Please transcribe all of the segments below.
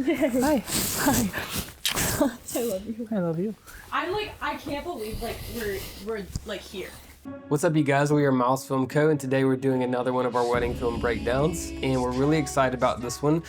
Hi. Hi. I love you. I love you. I can't believe we're here. What's up, you guys? We are Miles Film Co, and today we're doing another one of our wedding film breakdowns, and we're really excited about this one.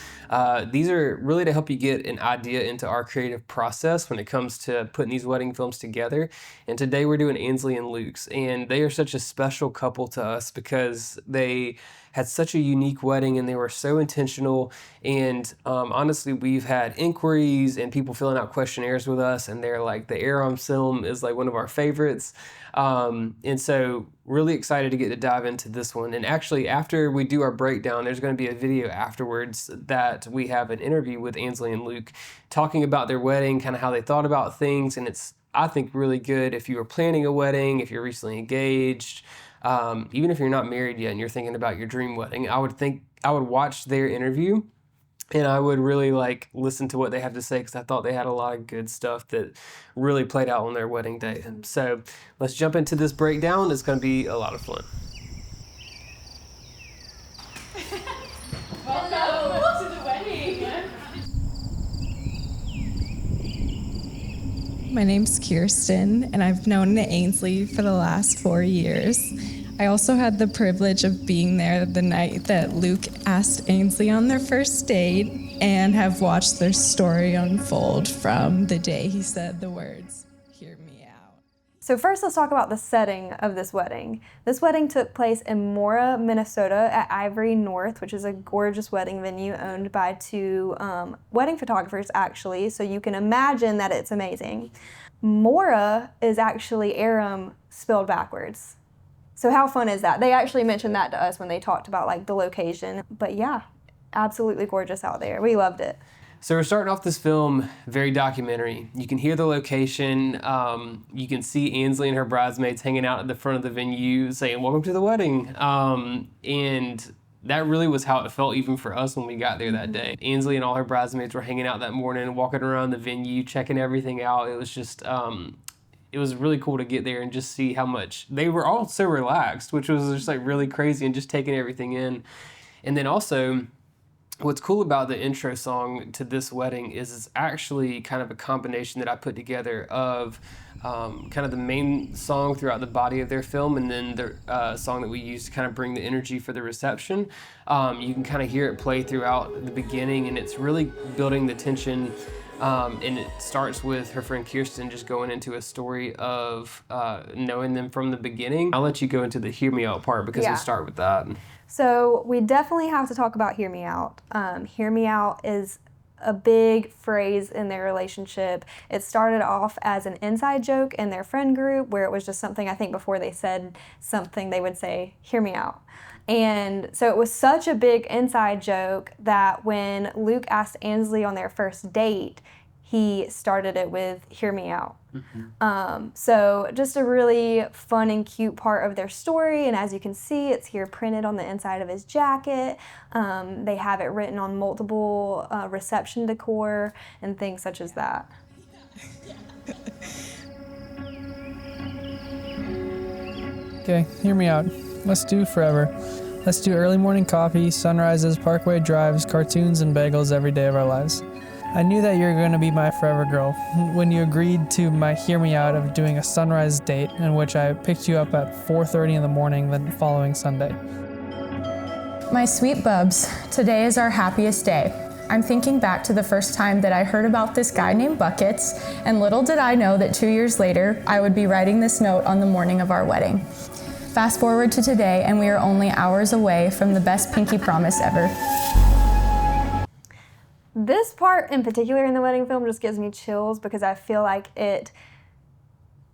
These are really to help you get an idea into our creative process when it comes to putting these wedding films together. And today we're doing Ainsley and Luke's, and they are such a special couple to us because they had such a unique wedding and they were so intentional. And honestly, we've had inquiries and people filling out questionnaires with us, and they're like, the Arom film is like one of our favorites. And so really excited to get to dive into this one. And actually, after we do our breakdown, there's going to be a video afterwards that we have an interview with Ainsley and Luke talking about their wedding, kind of how they thought about things. And it's, I think, really good if you are planning a wedding, if you're recently engaged, even if you're not married yet and you're thinking about your dream wedding. I would watch their interview and I would really listen to what they have to say, because I thought they had a lot of good stuff that really played out on their wedding day. And so let's jump into this breakdown. It's going to be a lot of fun. Welcome to the wedding. My name's Kirsten, and I've known Ainsley for the last 4 years. I also had the privilege of being there the night that Luke asked Ainsley on their first date, and have watched their story unfold from the day he said the words, "Hear me out." So first, let's talk about the setting of this wedding. This wedding took place in Mora, Minnesota at Ivory North, which is a gorgeous wedding venue owned by two wedding photographers, actually, so you can imagine that it's amazing. Mora is actually Arom spelled backwards. So how fun is that? They actually mentioned that to us when they talked about the location. But yeah, absolutely gorgeous out there. We loved it. So we're starting off this film very documentary. You can hear the location. You can see Ainsley and her bridesmaids hanging out at the front of the venue saying, "Welcome to the wedding." And that really was how it felt even for us when we got there that day. Ainsley and all her bridesmaids were hanging out that morning, walking around the venue, checking everything out. It was just, it was really cool to get there and just see how much they were all so relaxed, which was just really crazy, and just taking everything in. And then also, what's cool about the intro song to this wedding is it's actually kind of a combination that I put together of kind of the main song throughout the body of their film, and then the song that we used to kind of bring the energy for the reception. You can kind of hear it play throughout the beginning, and it's really building the tension. And it starts with her friend Kirsten just going into a story of knowing them from the beginning. I'll let you go into the hear me out part, because we'll start with that. So we definitely have to talk about hear me out. Hear me out is a big phrase in their relationship. It started off as an inside joke in their friend group, where it was just something, I think before they said something, they would say, "Hear me out." And so it was such a big inside joke that when Luke asked Ainsley on their first date, he started it with "Hear me out." Mm-hmm. So just a really fun and cute part of their story. And as you can see, it's here printed on the inside of his jacket. They have it written on multiple reception decor and things such as that. Okay, hear me out. Let's do forever. Let's do early morning coffee, sunrises, parkway drives, cartoons, and bagels every day of our lives. I knew that you were going to be my forever girl when you agreed to my hear me out of doing a sunrise date in which I picked you up at 4:30 in the morning the following Sunday. My sweet bubs, today is our happiest day. I'm thinking back to the first time that I heard about this guy named Buckets, and little did I know that 2 years later, I would be writing this note on the morning of our wedding. Fast forward to today, and we are only hours away from the best pinky promise ever. This part in particular in the wedding film just gives me chills, because I feel like it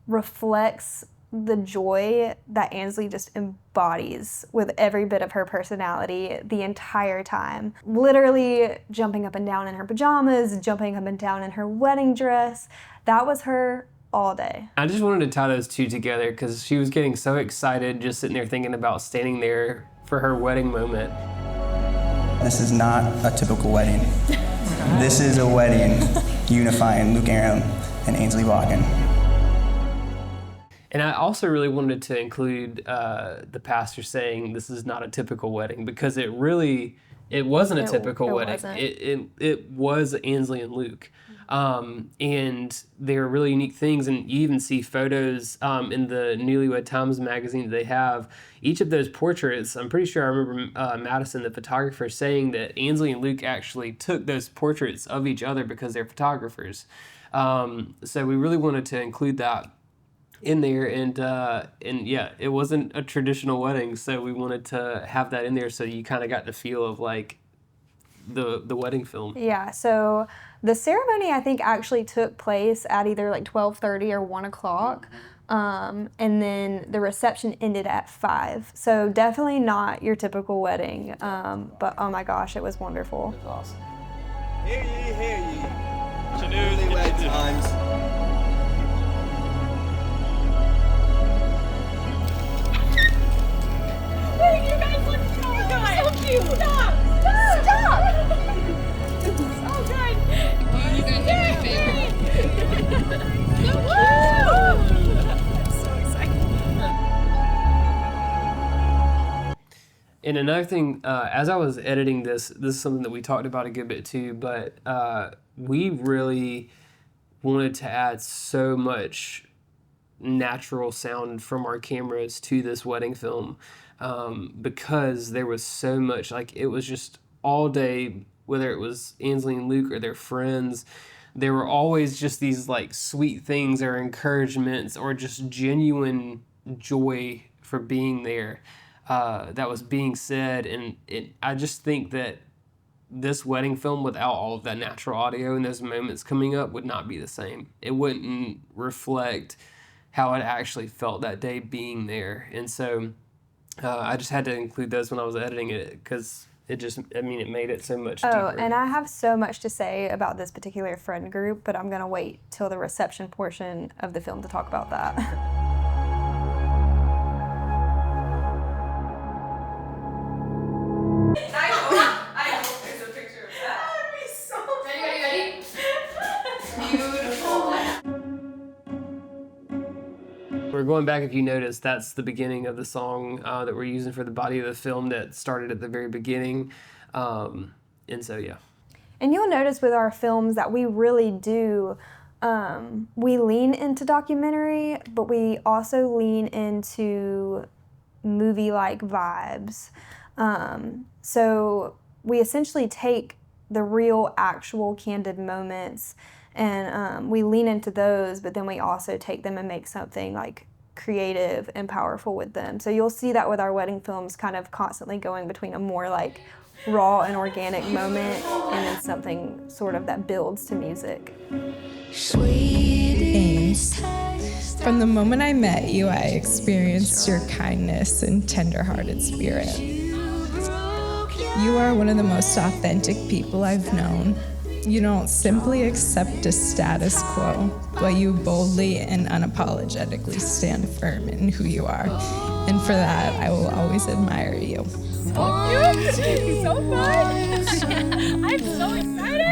reflects the joy that Ainsley just embodies with every bit of her personality the entire time. Literally jumping up and down in her pajamas, jumping up and down in her wedding dress. That was her all day. I just wanted to tie those two together because she was getting so excited just sitting there thinking about standing there for her wedding moment. This is not a typical wedding. This is a wedding unifying Luke Arom and Ainsley Walken. And I also really wanted to include the pastor saying this is not a typical wedding, because it really It wasn't a typical it wedding. wasn't. It was Ainsley and Luke. And they're really unique things, and you even see photos in the Newlywed Times magazine that they have. Each of those portraits, I'm pretty sure I remember Madison, the photographer, saying that Ainsley and Luke actually took those portraits of each other because they're photographers. So we really wanted to include that in there, and yeah, it wasn't a traditional wedding, so we wanted to have that in there so you kind of got the feel of like the wedding film. Yeah, so the ceremony I think actually took place at either like 12:30 or 1 o'clock. And then the reception ended at 5. So definitely not your typical wedding. But oh my gosh, it was wonderful. It was awesome. Hear ye, to newlywed times. Wait, you guys look so good. So cute. Stop. So good. You guys are my favorite. So cute. I'm so excited. And another thing, as I was editing this is something that we talked about a good bit too, but we really wanted to add so much natural sound from our cameras to this wedding film, because there was so much, like, it was just all day, whether it was Ainsley and Luke or their friends, there were always just these like sweet things or encouragements or just genuine joy for being there that was being said. And I just think that this wedding film without all of that natural audio and those moments coming up would not be the same. It wouldn't reflect how it actually felt that day being there. And so I just had to include those when I was editing it, because it just, I mean, it made it so much deeper. Oh, and I have so much to say about this particular friend group, but I'm going to wait till the reception portion of the film to talk about that. I hope there's a picture of that. That would be so We're going back, if you notice, that's the beginning of the song that we're using for the body of the film that started at the very beginning. And so, yeah. And you'll notice with our films that we really do, we lean into documentary, but we also lean into movie-like vibes. So we essentially take the real, actual, candid moments and we lean into those, but then we also take them and make something like creative and powerful with them. So you'll see that with our wedding films, kind of constantly going between a more like raw and organic moment and then something sort of that builds to music. Ames, from the moment I met you, I experienced your kindness and tender-hearted spirit. You are one of the most authentic people I've known. You don't simply accept a status quo, but you boldly and unapologetically stand firm in who you are. And for that, I will always admire you. so cute. So fun. I'm so excited.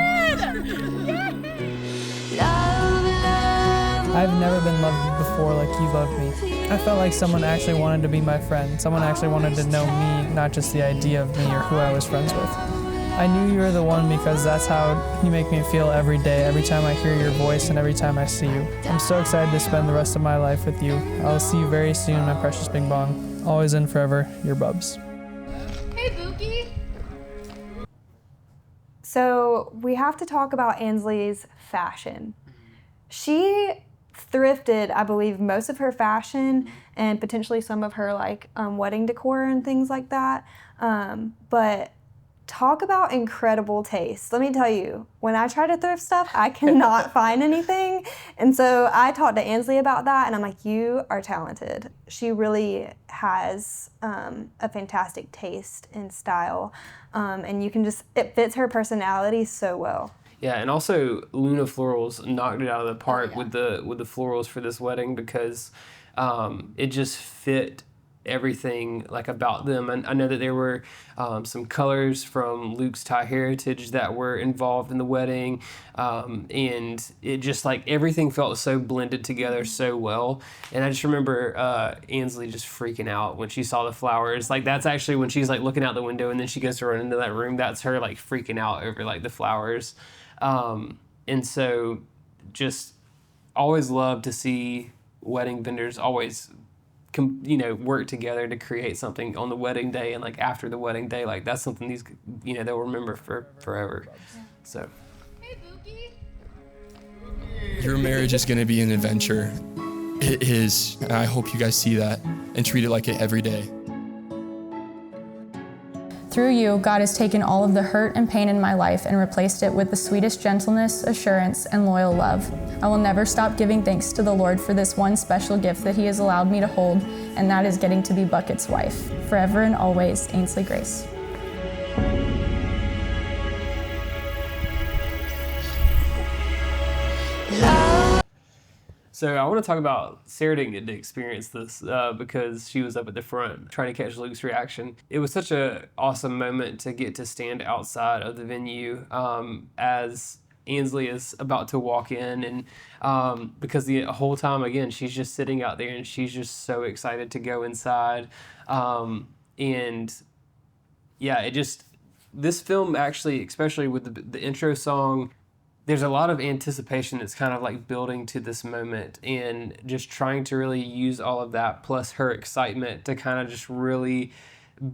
I've never been loved before like you loved me. I felt like someone actually wanted to be my friend. Someone actually wanted to know me, not just the idea of me or who I was friends with. I knew you were the one because that's how you make me feel every day, every time I hear your voice and every time I see you. I'm so excited to spend the rest of my life with you. I'll see you very soon, my precious Bing Bong. Always and forever, your Bubs. Hey, Bookie. So we have to talk about Ainsley's fashion. She thrifted, I believe, most of her fashion and potentially some of her like wedding decor and things like that. But talk about incredible taste. Let me tell you, when I try to thrift stuff, I cannot find anything. And so I talked to Ainsley about that, and I'm like, you are talented. She really has a fantastic taste and style. And you can just, it fits her personality so well. Yeah, and also Luna Florals knocked it out of the park with the florals for this wedding, because it just fit everything like about them. And I know that there were some colors from Luke's Thai heritage that were involved in the wedding, and it just like everything felt so blended together so well. And I just remember Ainsley just freaking out when she saw the flowers. Like that's actually when she's like looking out the window and then she goes to run into that room. That's her like freaking out over like the flowers. And so just always love to see wedding vendors always work together to create something on the wedding day and like after the wedding day. Like that's something these they'll remember for forever. So Hey, Bookie. Your marriage is going to be an adventure. It is, and I hope you guys see that and treat it like it every day. Through you, God has taken all of the hurt and pain in my life and replaced it with the sweetest gentleness, assurance, and loyal love. I will never stop giving thanks to the Lord for this one special gift that He has allowed me to hold, and that is getting to be Bucket's wife. Forever and always, Ainsley Grace. So I want to talk about Sarah didn't get to experience this because she was up at the front trying to catch Luke's reaction. It was such an awesome moment to get to stand outside of the venue as Ainsley is about to walk in, and because the whole time, again, she's just sitting out there and she's just so excited to go inside. And yeah, this film actually, especially with the intro song, there's a lot of anticipation that's kind of like building to this moment and just trying to really use all of that plus her excitement to kind of just really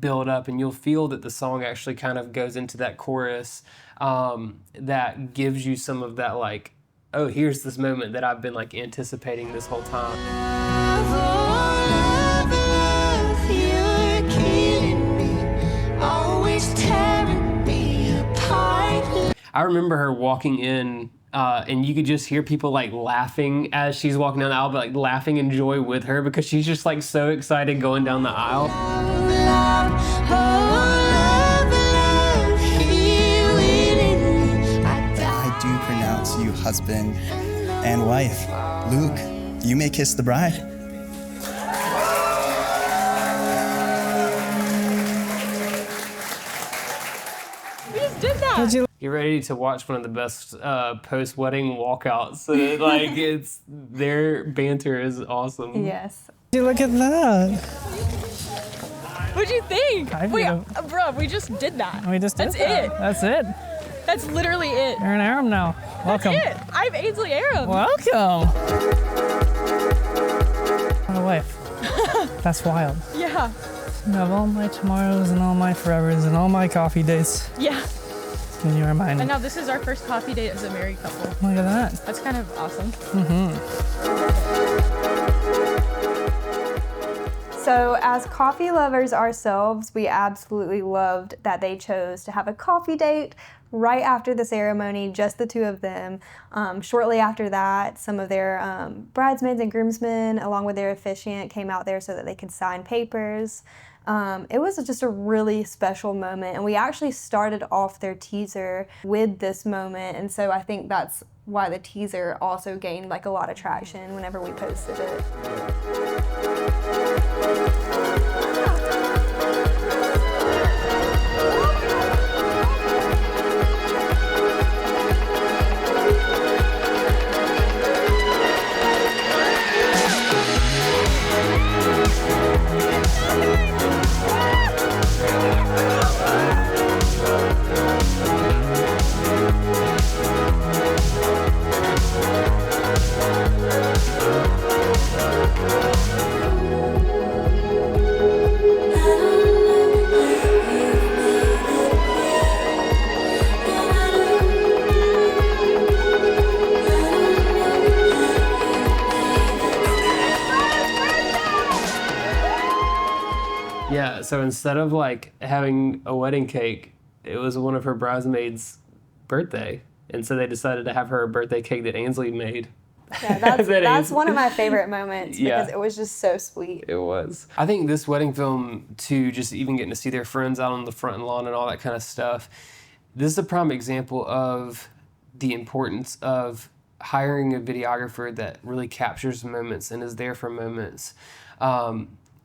build up. And you'll feel that the song actually kind of goes into that chorus that gives you some of that like, oh, here's this moment that I've been like anticipating this whole time. I remember her walking in and you could just hear people like laughing as she's walking down the aisle, but like laughing in joy with her because she's just like so excited going down the aisle. I do pronounce you husband and wife. Luke, you may kiss the bride. We just did that. Get ready to watch one of the best post-wedding walkouts. Like their banter is awesome. Yes. Look at that. What'd you think? I Wait, feel- bro, we just did that. We just did That's that. it. That's it. That's literally it. You're an Arom now. Welcome. That's it. I'm Ainsley Arom. Welcome. My wife. That's wild. Yeah. You have all my tomorrows and all my forevers and all my coffee dates. Yeah. And you are mine. And now this is our first coffee date as a married couple. Look at that. That's kind of awesome. So as coffee lovers ourselves, we absolutely loved that they chose to have a coffee date right after the ceremony, just the two of them. Shortly after that, some of their bridesmaids and groomsmen, along with their officiant, came out there so that they could sign papers. It was just a really special moment, and we actually started off their teaser with this moment, and so I think that's why the teaser also gained like a lot of traction whenever we posted it. Yeah, so instead of like having a wedding cake, it was one of her bridesmaids' birthday. And so they decided to have her a birthday cake that Ainsley made. Yeah, that's one of my favorite moments because it was just so sweet. It was. I think this wedding film, too, just even getting to see their friends out on the front lawn and all that kind of stuff, this is a prime example of the importance of hiring a videographer that really captures moments and is there for moments.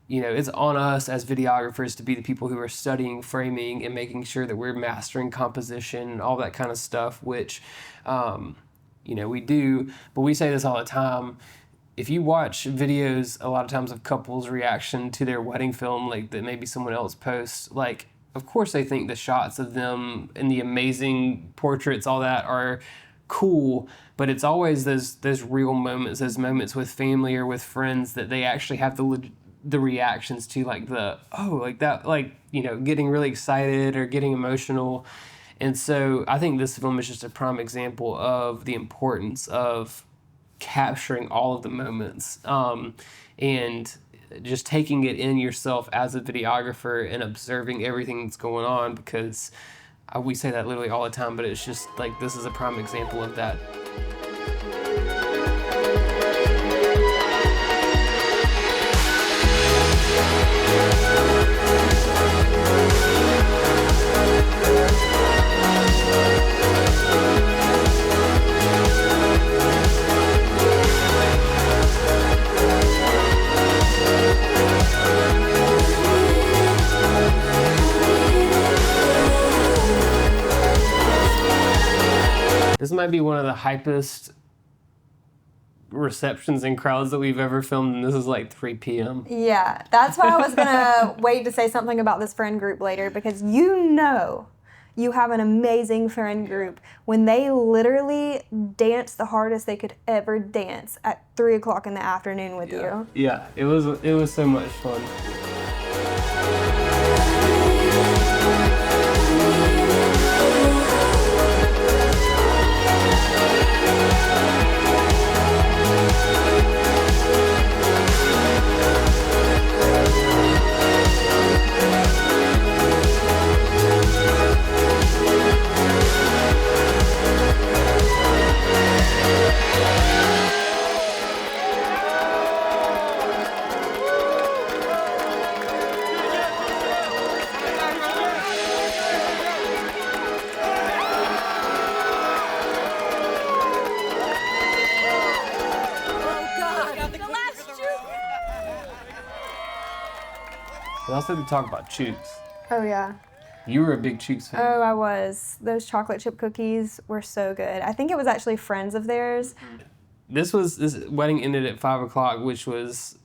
it's on us as videographers to be the people who are studying framing and making sure that we're mastering composition and all that kind of stuff, which, we do. But we say this all the time. If you watch videos a lot of times of couples' reaction to their wedding film, like that maybe someone else posts, like, of course they think the shots of them and the amazing portraits, all that, are cool, but it's always those real moments, those moments with family or with friends that they actually have the reactions to, like getting really excited or getting emotional. And so I think this film is just a prime example of the importance of capturing all of the moments, and just taking it in yourself as a videographer and observing everything that's going on, because we say that literally all the time, but it's just like this is a prime example of that. This might be one of the hypest receptions and crowds that we've ever filmed, and this is like 3 p.m. Yeah, that's why I was gonna wait to say something about this friend group later, because you have an amazing friend group when they literally dance the hardest they could ever dance at 3 o'clock in the afternoon with you. Yeah, it was so much fun. We also had to talk about Chooks. Oh yeah. You were a big Chooks fan. Oh, I was. Those chocolate chip cookies were so good. I think it was actually friends of theirs. This wedding ended at 5 o'clock, which was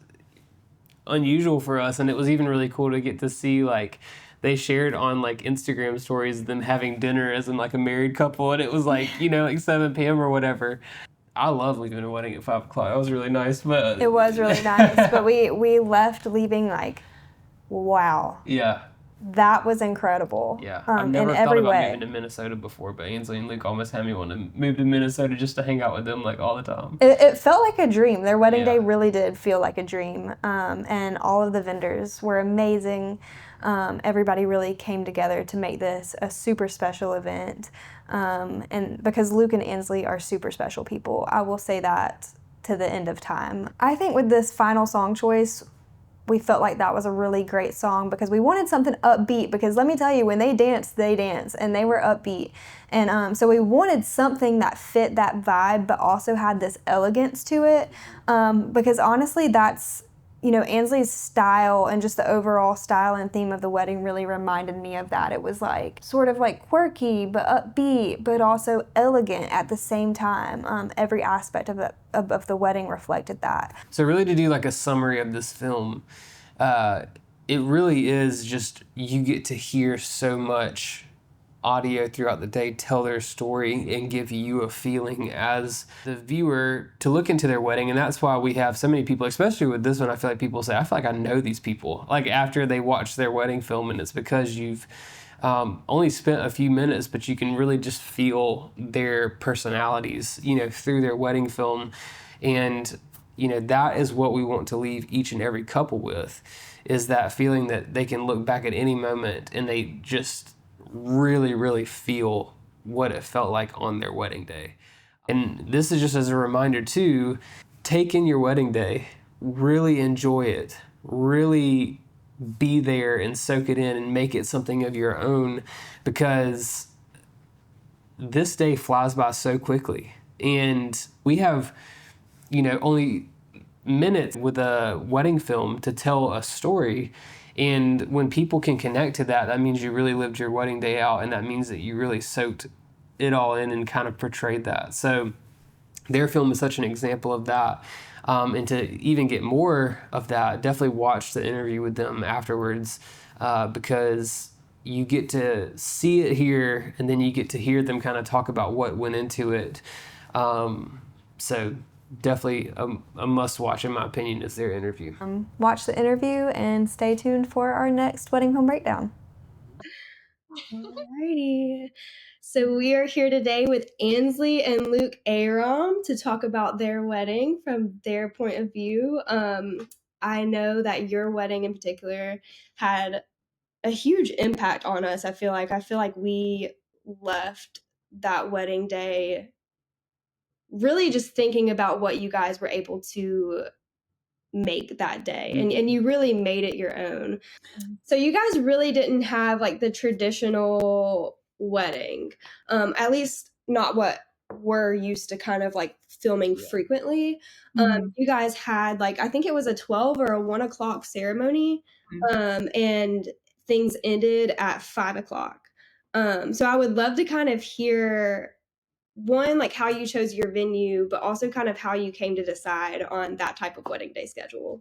unusual for us, and it was even really cool to get to see, like, they shared on like Instagram stories them having dinner as in like a married couple, and it was like, like 7 p.m. or whatever. I love leaving a wedding at 5 o'clock. That was really nice, but It was really nice, but we left leaving like, wow. Yeah. That was incredible. Yeah. I've never in thought every about way. moving to Minnesota before, but Ainsley and Luke almost had me want to move to Minnesota just to hang out with them like all the time. It felt like a dream. Their wedding day Yeah. really did feel like a dream. And all of the vendors were amazing. Everybody really came together to make this a super special event. And because Luke and Ainsley are super special people, I will say that to the end of time. I think with this final song choice, we felt like that was a really great song because we wanted something upbeat, because let me tell you, when they dance, and they were upbeat. And so we wanted something that fit that vibe but also had this elegance to it, because honestly that's, Ainsley's style and just the overall style and theme of the wedding really reminded me of that. It was like sort of like quirky but upbeat but also elegant at the same time. Every aspect of the wedding reflected that. So really, to do like a summary of this film, it really is just, you get to hear so much audio throughout the day tell their story and give you a feeling as the viewer to look into their wedding. And that's why we have so many people, especially with this one, I feel like people say, I feel like I know these people, like after they watch their wedding film, and it's because you've only spent a few minutes, but you can really just feel their personalities, through their wedding film. And, that is what we want to leave each and every couple with, is that feeling that they can look back at any moment and they just really, really feel what it felt like on their wedding day. And this is just as a reminder too, take in your wedding day, really enjoy it, really be there and soak it in and make it something of your own, because this day flies by so quickly. And we have, only minutes with a wedding film to tell a story. And when people can connect to that, that means you really lived your wedding day out, and that means that you really soaked it all in and kind of portrayed that. So their film is such an example of that. And to even get more of that, definitely watch the interview with them afterwards, because you get to see it here, and then you get to hear them kind of talk about what went into it. So definitely a must watch, in my opinion, is their interview. Watch the interview and stay tuned for our next wedding film breakdown. Alrighty. So we are here today with Ainsley and Luke Arom to talk about their wedding from their point of view. I know that your wedding in particular had a huge impact on us. I feel like we left that wedding day really just thinking about what you guys were able to make that day, and you really made it your own. So you guys really didn't have like the traditional wedding, at least not what we're used to kind of like filming frequently. You guys had like, I think it was a 12 or a 1 o'clock ceremony, and things ended at 5 o'clock. So I would love to kind of hear, one, like how you chose your venue, but also kind of how you came to decide on that type of wedding day schedule.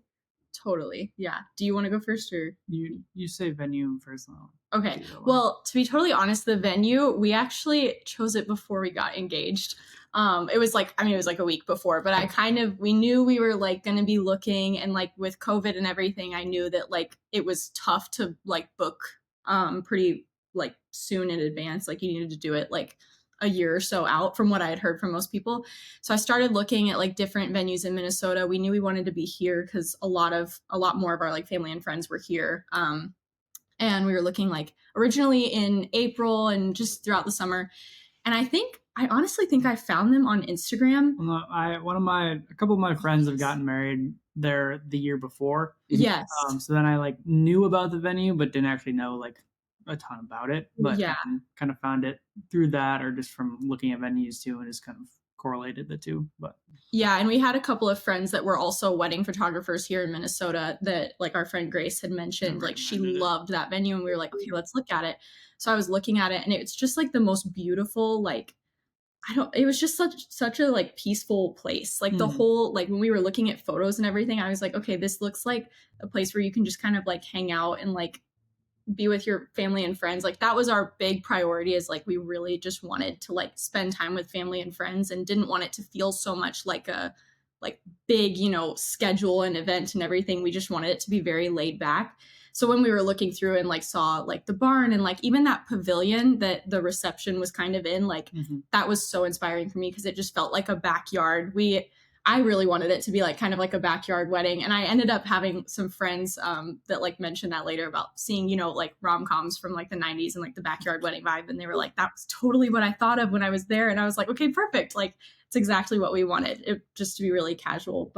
Totally. Yeah. Do you want to go first, or You say venue first. Okay. Well, to be totally honest, the venue, we actually chose it before we got engaged. It was like a week before, but we knew we were like going to be looking, and like with COVID and everything, I knew that like it was tough to like book pretty like soon in advance. Like you needed to do it like a year or so out from what I had heard from most people. So I started looking at like different venues in Minnesota. We knew we wanted to be here because a lot more of our like family and friends were here. And we were looking like originally in April and just throughout the summer. And I honestly think I found them on Instagram. A couple of my friends have gotten married there the year before. Yes. So then I like knew about the venue, but didn't actually know like a ton about it. But yeah, kind of found it through that, or just from looking at venues too, and just kind of correlated the two. But yeah, and we had a couple of friends that were also wedding photographers here in Minnesota that like our friend Grace had mentioned, like she loved that venue, and we were like, okay, let's look at it. So I was looking at it, and it's just like the most beautiful, like it was just such a like peaceful place. Like the whole, like when we were looking at photos and everything, I was like, okay, this looks like a place where you can just kind of like hang out and like be with your family and friends. Like that was our big priority, is like we really just wanted to like spend time with family and friends, and didn't want it to feel so much like a like big, schedule and event and everything. We just wanted it to be very laid back. So when we were looking through and like saw like the barn and like even that pavilion that the reception was kind of in, like that was so inspiring for me, because it just felt like a backyard. I really wanted it to be like kind of like a backyard wedding. And I ended up having some friends that like mentioned that later about seeing, like rom-coms from like the 90s and like the backyard wedding vibe. And they were like, that was totally what I thought of when I was there. And I was like, okay, perfect. Like it's exactly what we wanted, it just to be really casual.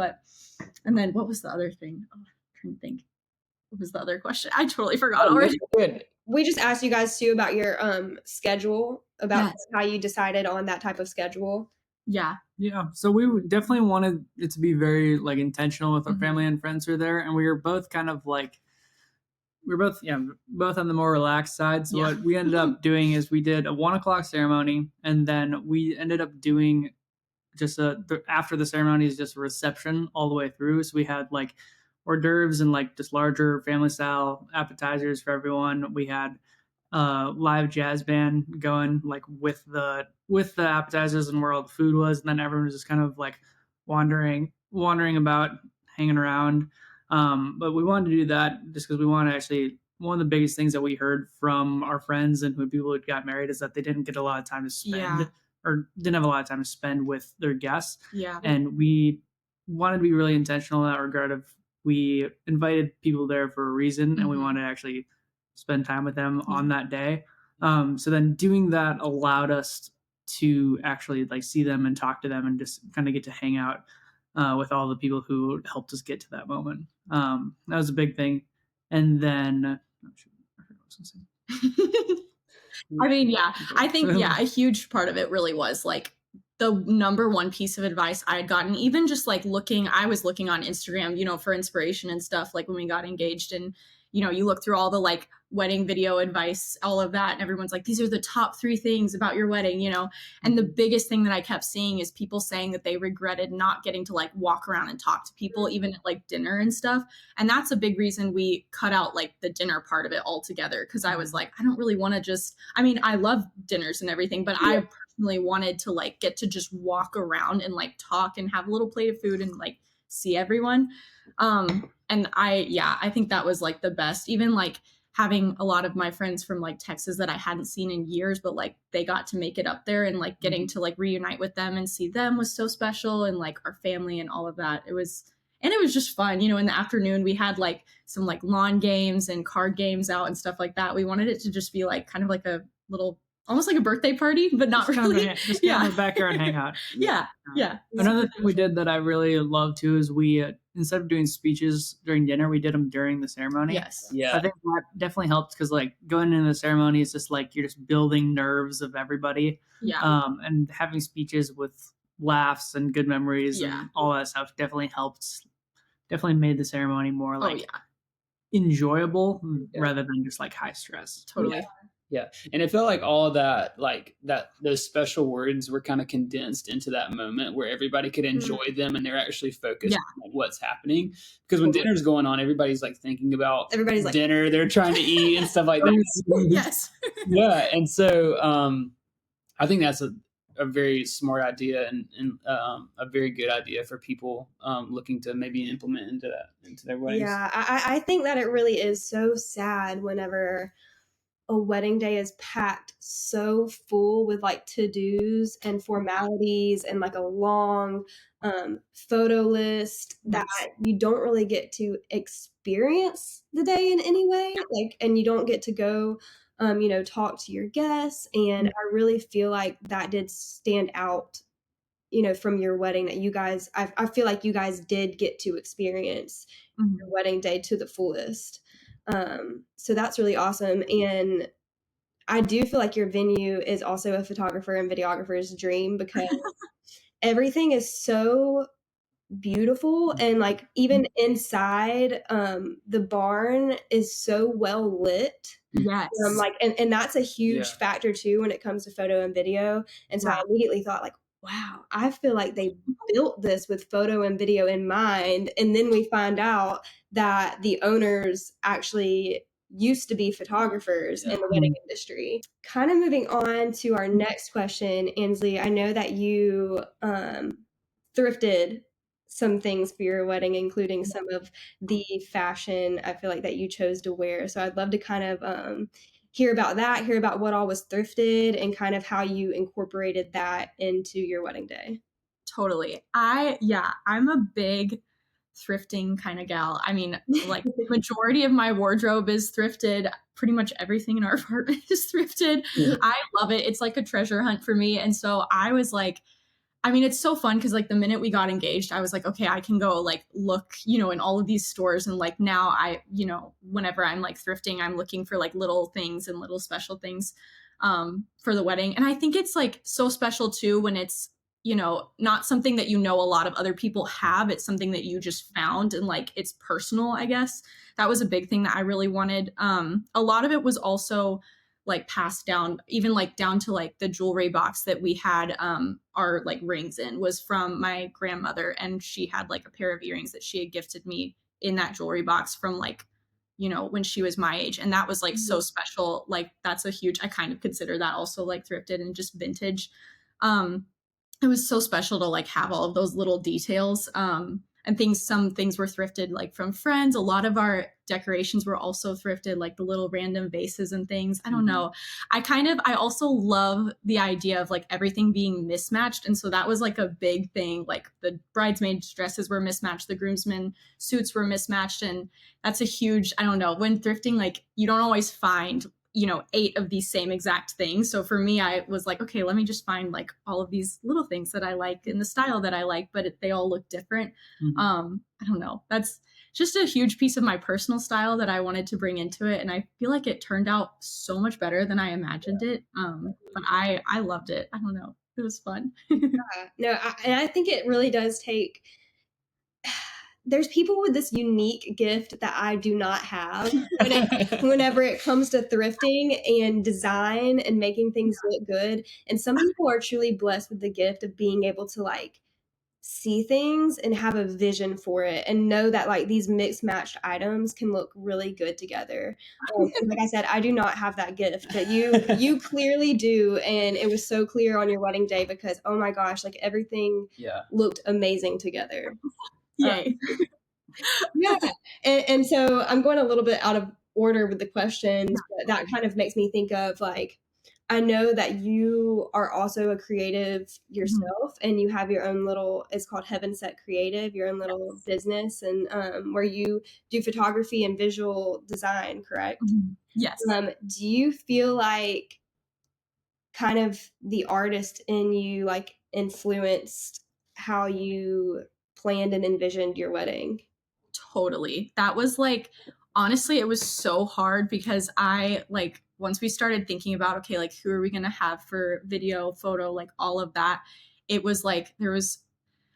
And then what was the other thing? Oh, I'm trying to think. What was the other question? I totally forgot already. We just asked you guys too about your schedule, about how you decided on that type of schedule. Yeah. So we definitely wanted it to be very like intentional with our family and friends who are there, and we were both kind of like both on the more relaxed side. So what we ended up doing is we did a 1 o'clock ceremony, and then we ended up doing just after the ceremony is just a reception all the way through. So we had like hors d'oeuvres and like just larger family style appetizers for everyone. We had live jazz band going like with the appetizers and where all the food was, and then everyone was just kind of like wandering about, hanging around. But we wanted to do that just because we want to actually, one of the biggest things that we heard from our friends and when people who got married is that they didn't get a lot of time to spend or didn't have a lot of time to spend with their guests. And we wanted to be really intentional in that regard of, we invited people there for a reason, and we wanted to actually spend time with them on that day. So then doing that allowed us to actually like see them and talk to them and just kind of get to hang out with all the people who helped us get to that moment. That was a big thing. And then I mean, I think a huge part of it really was like the number one piece of advice I had gotten, even just like I was looking on Instagram, you know, for inspiration and stuff, like when we got engaged, and, you know, you look through all the like wedding video advice, all of that, and everyone's like, these are the top 3 things about your wedding, you know? And the biggest thing that I kept seeing is people saying that they regretted not getting to like walk around and talk to people, even at like dinner and stuff. And that's a big reason we cut out like the dinner part of it altogether. Cause I was like, I don't really want to I love dinners and everything, but I personally wanted to like get to just walk around and like talk and have a little plate of food and like see everyone. And I think that was like the best, even like having a lot of my friends from like Texas that I hadn't seen in years, but like they got to make it up there, and like getting to like reunite with them and see them was so special, and like our family and all of that. It was just fun. You know, in the afternoon we had like some like lawn games and card games out and stuff like that. We wanted it to just be like kind of like a little, almost like a birthday party, but not really. Just kind of a backyard hangout. Yeah. Another thing we did that I really love too is we, instead of doing speeches during dinner, we did them during the ceremony. Yes. Yeah. I think that definitely helped because like going into the ceremony is just like you're just building nerves of everybody. Yeah. And having speeches with laughs and good memories and all that stuff definitely made the ceremony more like enjoyable rather than just like high stress. Totally. Yeah. And it felt like all of that, like those special words were kind of condensed into that moment where everybody could enjoy them and they're actually focused on like, what's happening. Because when dinner's going on, everybody's like thinking about dinner they're trying to eat and stuff like that. Yes. Yeah. And so I think that's a very smart idea and a very good idea for people looking to maybe implement into their weddings. Yeah, I think that it really is so sad whenever a wedding day is packed so full with like to-dos and formalities and like a long photo list that you don't really get to experience the day in any way, like, and you don't get to go talk to your guests. And I really feel like that did stand out, you know, from your wedding, that you guys, I feel like you guys did get to experience your wedding day to the fullest. So that's really awesome. And I do feel like your venue is also a photographer and videographer's dream because everything is so beautiful, and like even inside the barn is so well lit. Yes. And that's a huge factor too when it comes to photo and video. And so I immediately thought like, wow, I feel like they built this with photo and video in mind. And then we find out that the owners actually used to be photographers in the wedding industry. Kind of moving on to our next question, Ainsley, I know that you thrifted some things for your wedding, including some of the fashion I feel like that you chose to wear. So I'd love to kind of hear about that, hear about what all was thrifted and kind of how you incorporated that into your wedding day. Totally. I'm a big thrifting kind of gal. I mean, like the majority of my wardrobe is thrifted. Pretty much everything in our apartment is thrifted. I love it. It's like a treasure hunt for me. And so I was like, I mean, it's so fun because like the minute we got engaged, I was like, okay, I can go like look, you know, in all of these stores. And like now I, you know, whenever I'm like thrifting, I'm looking for like little things and little special things for the wedding. And I think it's like so special too when it's, you know, not something that, you know, a lot of other people have. It's something that you just found and like it's personal, I guess. That was a big thing that I really wanted. A lot of it was also like passed down, even like down to like the jewelry box that we had our like rings in was from my grandmother, and she had like a pair of earrings that she had gifted me in that jewelry box from like, you know, when she was my age, and that was like so special. Like that's a huge, I kind of consider that also like thrifted and just vintage. It was so special to like have all of those little details and things. Some things were thrifted like from friends. A lot of our decorations were also thrifted, like the little random vases and things. I don't know. I also love the idea of like everything being mismatched. And so that was like a big thing. Like the bridesmaids' dresses were mismatched. The groomsmen suits were mismatched. And that's a huge, I don't know, when thrifting, like you don't always find, you know, 8 of these same exact things. So for me, I was like, okay, let me just find like all of these little things that I like in the style that I like, but they all look different. I don't know. That's just a huge piece of my personal style that I wanted to bring into it. And I feel like it turned out so much better than I imagined it. But I loved it. I don't know. It was fun. No, and I think it really does take. There's people with this unique gift that I do not have. Whenever it comes to thrifting and design and making things look good, and some people are truly blessed with the gift of being able to like see things and have a vision for it and know that like these mixed matched items can look really good together. And like I said, I do not have that gift, but you clearly do, and it was so clear on your wedding day because oh my gosh, like everything looked amazing together. Yay. Yeah. And so I'm going a little bit out of order with the questions, but that kind of makes me think of like, I know that you are also a creative yourself and you have your own little, it's called Heaven Set Creative, your own little business, and where you do photography and visual design, correct? Yes. Do you feel like kind of the artist in you like influenced how you planned and envisioned your wedding? Totally. That was like, honestly, it was so hard because I like, once we started thinking about, okay, like who are we going to have for video, photo, like all of that, it was like, there was,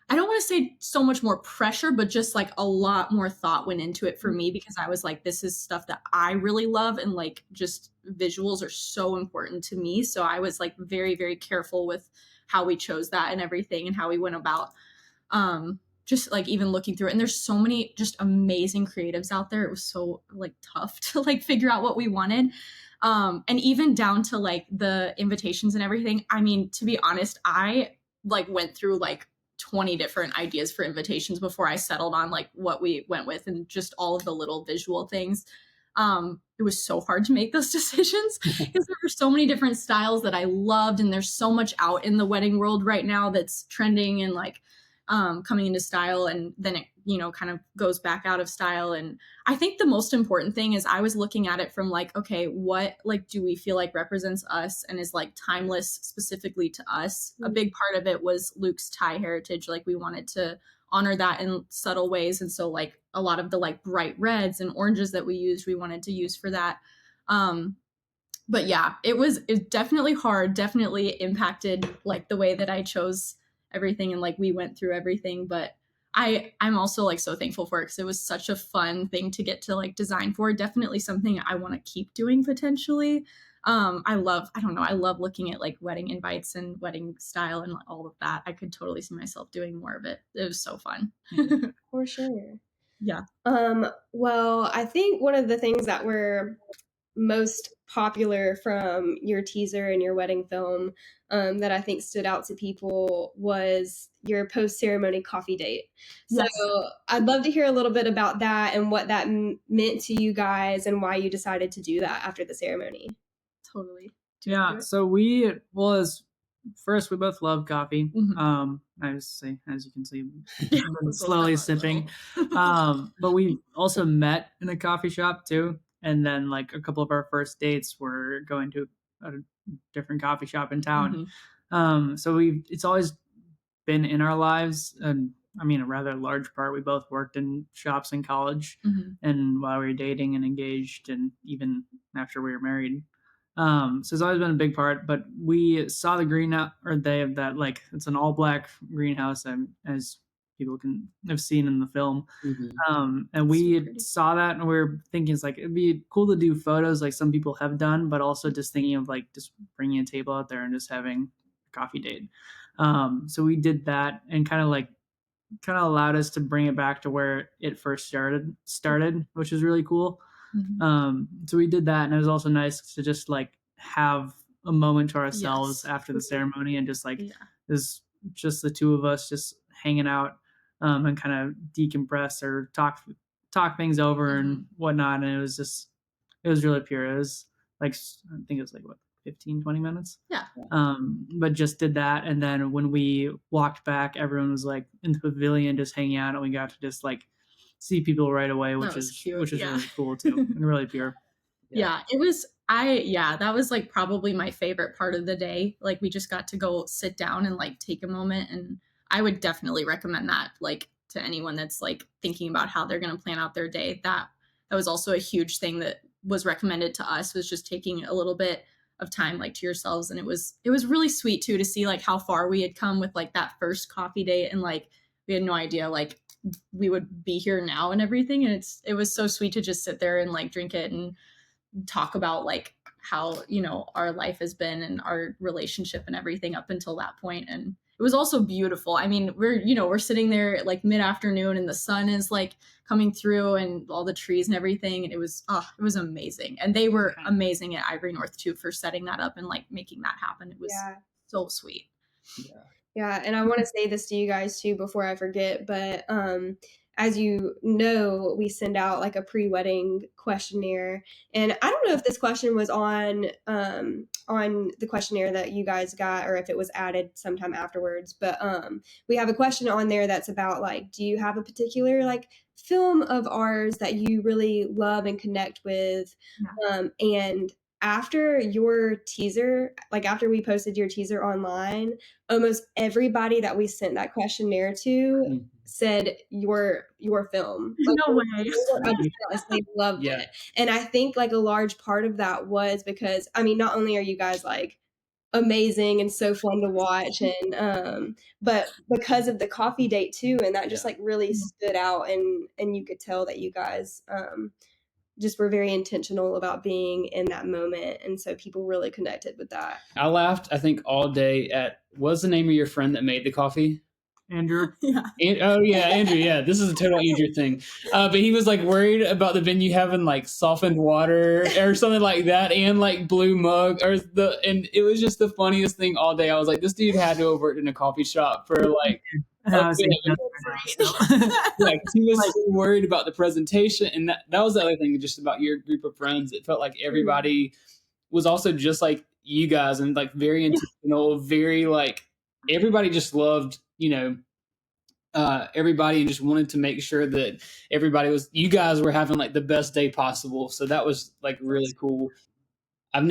I don't want to say so much more pressure, but just like a lot more thought went into it for me because I was like, this is stuff that I really love. And like, just visuals are so important to me. So I was like very, very careful with how we chose that and everything and how we went about, just like even looking through it. And there's so many just amazing creatives out there. It was so like tough to like figure out what we wanted. And even down to like the invitations and everything. I mean, to be honest, I like went through like 20 different ideas for invitations before I settled on like what we went with and just all of the little visual things. It was so hard to make those decisions because there were so many different styles that I loved. And there's so much out in the wedding world right now that's trending and like coming into style, and then it, you know, kind of goes back out of style. And I think the most important thing is I was looking at it from like, okay, what like do we feel like represents us and is like timeless specifically to us? A big part of it was Luke's Thai heritage. Like we wanted to honor that in subtle ways. And so like a lot of the like bright reds and oranges that we used, we wanted to use for that. But yeah, it's definitely hard, definitely impacted like the way that I chose everything and like we went through everything. But I'm also like so thankful for it because it was such a fun thing to get to like design for. Definitely something I want to keep doing potentially. I love looking at like wedding invites and wedding style and all of that. I could totally see myself doing more of it. It was so fun. For sure. Yeah. Well, I think one of the things that were most popular from your teaser and your wedding film that I think stood out to people was your post-ceremony coffee date. So I'd love to hear a little bit about that and what that meant to you guys and why you decided to do that after the ceremony. Totally. Yeah, so as first we both love coffee. Obviously, as you can see, slowly sipping. But we also met in a coffee shop too. And then like a couple of our first dates were going to a different coffee shop in town. So it's always been in our lives. And I mean, a rather large part, we both worked in shops in college and while we were dating and engaged and even after we were married. So it's always been a big part, but we saw the greenhouse, or they have that, like, it's an all black greenhouse, as people can have seen in the film. And we saw that and we were thinking, it's like, it'd be cool to do photos like some people have done, but also just thinking of like just bringing a table out there and just having a coffee date. So we did that and kind of allowed us to bring it back to where it first started, which was really cool. So we did that, and it was also nice to just like have a moment to ourselves after the ceremony and just like it was just the two of us just hanging out and kind of decompress or talk things over and whatnot. And it was really pure. It was like, I think it was like 15-20 minutes. But just did that, and then when we walked back, everyone was like in the pavilion just hanging out, and we got to just like see people right away, which is really cool too, and really pure. That was like probably my favorite part of the day. Like we just got to go sit down and like take a moment, and I would definitely recommend that like to anyone that's like thinking about how they're going to plan out their day. That was also a huge thing that was recommended to us, was just taking a little bit of time like to yourselves. And it was really sweet too to see like how far we had come with like that first coffee date, and like we had no idea like we would be here now and everything. And it was so sweet to just sit there and like drink it and talk about like how, you know, our life has been and our relationship and everything up until that point. And it was also beautiful. I mean, we're sitting there like mid-afternoon and the sun is like coming through and all the trees and everything. And it was amazing. And they were amazing at Ivory North too for setting that up and like making that happen. It was so sweet. Yeah, and I want to say this to you guys too before I forget, but as you know, we send out like a pre-wedding questionnaire, and I don't know if this question was on the questionnaire that you guys got or if it was added sometime afterwards, but we have a question on there that's about like, do you have a particular like film of ours that you really love and connect with? And after your teaser, like after we posted your teaser online, almost everybody that we sent that questionnaire to said your film. Like, no way. They were obsessed. They loved it. And I think like a large part of that was because, I mean, not only are you guys like amazing and so fun to watch, and but because of the coffee date too, and that just like really stood out, and you could tell that you guys just were very intentional about being in that moment, and so people really connected with that. I laughed, I think, all day at, what's the name of your friend that made the coffee? Andrew. Andrew. Yeah, this is a total Andrew thing. But he was like worried about the venue having like softened water or something like that, and like blue mug and it was just the funniest thing all day. I was like, this dude had to have worked in a coffee shop for like. He was so worried about the presentation, and that was the other thing just about your group of friends. It felt like everybody was also just like you guys, and like very intentional, very like everybody just loved, you know, everybody, and just wanted to make sure that you guys were having like the best day possible. So that was like really cool. I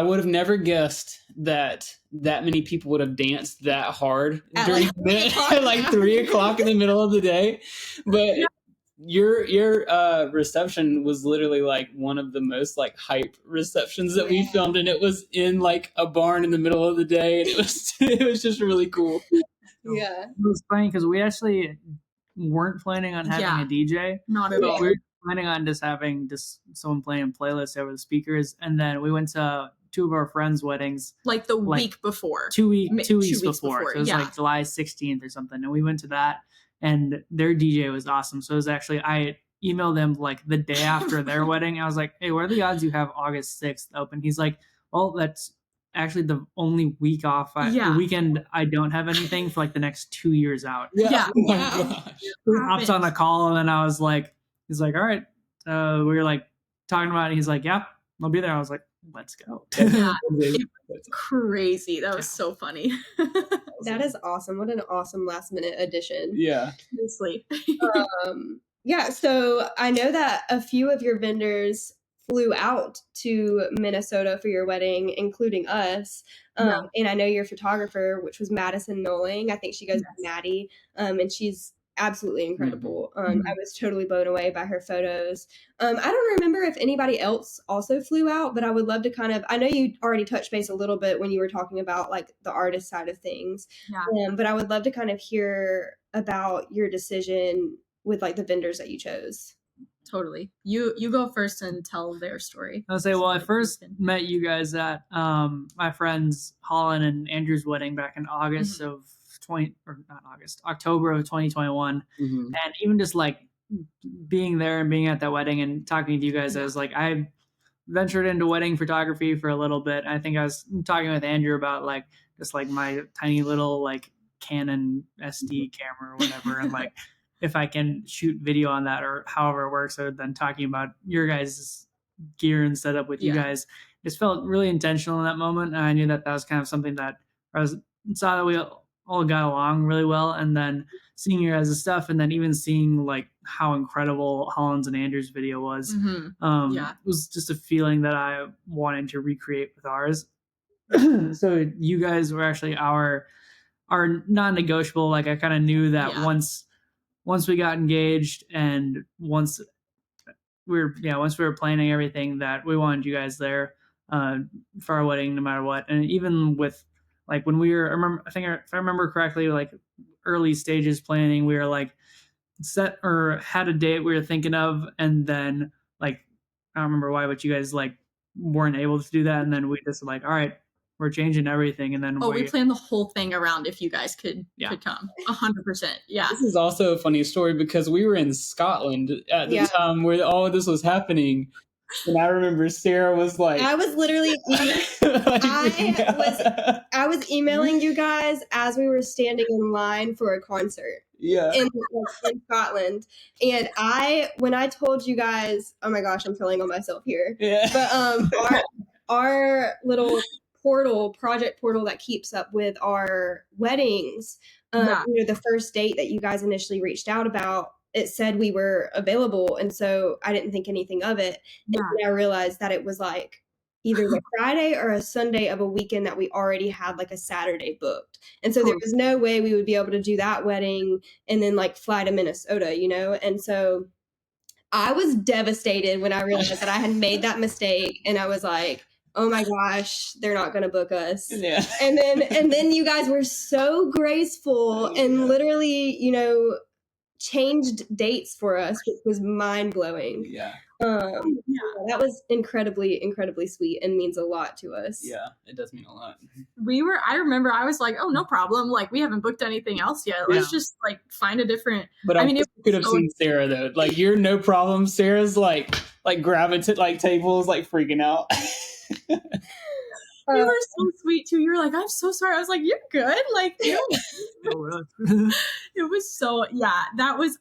would have never guessed that many people would have danced that hard during at like 3:00 in the middle of the day. But your reception was literally like one of the most like hype receptions that we filmed, and it was in like a barn in the middle of the day, and it was just really cool. Yeah, it was funny because we actually weren't planning on having a DJ. Not at all. We were planning on just having someone playing playlists over the speakers, and then we went to two of our friends' weddings like the week before, 2 weeks before. So it was like July 16th or something, and we went to that, and their DJ was awesome. So it was actually, I emailed them like the day after their wedding. I was like, hey, what are the odds you have August 6th open? He's like, well, that's actually the only week off. The weekend I don't have anything for like the next 2 years out. Oh my gosh. We hopped on a call, and then I was like, he's like, all right. We were like talking about it. He's like, yeah, I'll be there. I was like, let's go. It's crazy. That was so funny. That is awesome. What an awesome last minute addition. Yeah. Seriously. So I know that a few of your vendors flew out to Minnesota for your wedding, including us. And I know your photographer, which was Madison Knowling. I think she goes by Maddie. And she's absolutely incredible. I was totally blown away by her photos. I don't remember if anybody else also flew out, but I would love to I know you already touched base a little bit when you were talking about like the artist side of things. But I would love to kind of hear about your decision with like the vendors that you chose. Totally. You go first and tell their story. I'll say, well, I first met you guys at my friends Holland and Andrew's wedding back in August of October of 2021. And even just like being there and being at that wedding and talking to you guys, I was like, I ventured into wedding photography for a little bit. I think I was talking with Andrew about like just like my tiny little like Canon SD camera or whatever, and like if I can shoot video on that or however it works. So then talking about your guys' gear and setup with you guys just felt really intentional in that moment. And I knew that was kind of something that I saw that we all got along really well. And then seeing your guys' stuff, and then even seeing like how incredible Holland's and Andrew's video was, it was just a feeling that I wanted to recreate with ours. So you guys were actually our non-negotiable. Like I kind of knew that once we got engaged and once we were planning everything, that we wanted you guys there. for our wedding, no matter what. And even with like when we were, if I remember correctly, like early stages planning, we were like set or had a date we were thinking of, and then like I don't remember why, but you guys like weren't able to do that, and then we just like, all right, we're changing everything, and then we planned the whole thing around if you guys could come. 100%. Yeah. This is also a funny story because we were in Scotland at the time where all of this was happening. And I remember Sarah was like, I was literally, I was emailing you guys as we were standing in line for a concert. Yeah. In Scotland. And when I told you guys, oh my gosh, I'm feeling on myself here. Yeah. But our little project portal that keeps up with our weddings, the first date that you guys initially reached out about, it said we were available. And so I didn't think anything of it. And then I realized that it was like either the Friday or a Sunday of a weekend that we already had like a Saturday booked. And so there was no way we would be able to do that wedding and then like fly to Minnesota, And so I was devastated when I realized that I had made that mistake, and I was like, oh my gosh, they're not going to book us. Yeah. And then you guys were so graceful and literally, changed dates for us, which was mind blowing. Yeah. That was incredibly, incredibly sweet and means a lot to us. Yeah, it does mean a lot. I remember I was like, oh, no problem. Like, we haven't booked anything else yet. Let's just like find a different. But I mean, you could have seen Sarah though. Like, you're no problem. Sarah's like grabbing to like tables, like freaking out. You were so sweet too. You were like, I'm so sorry. I was like, you're good. Like, it was so,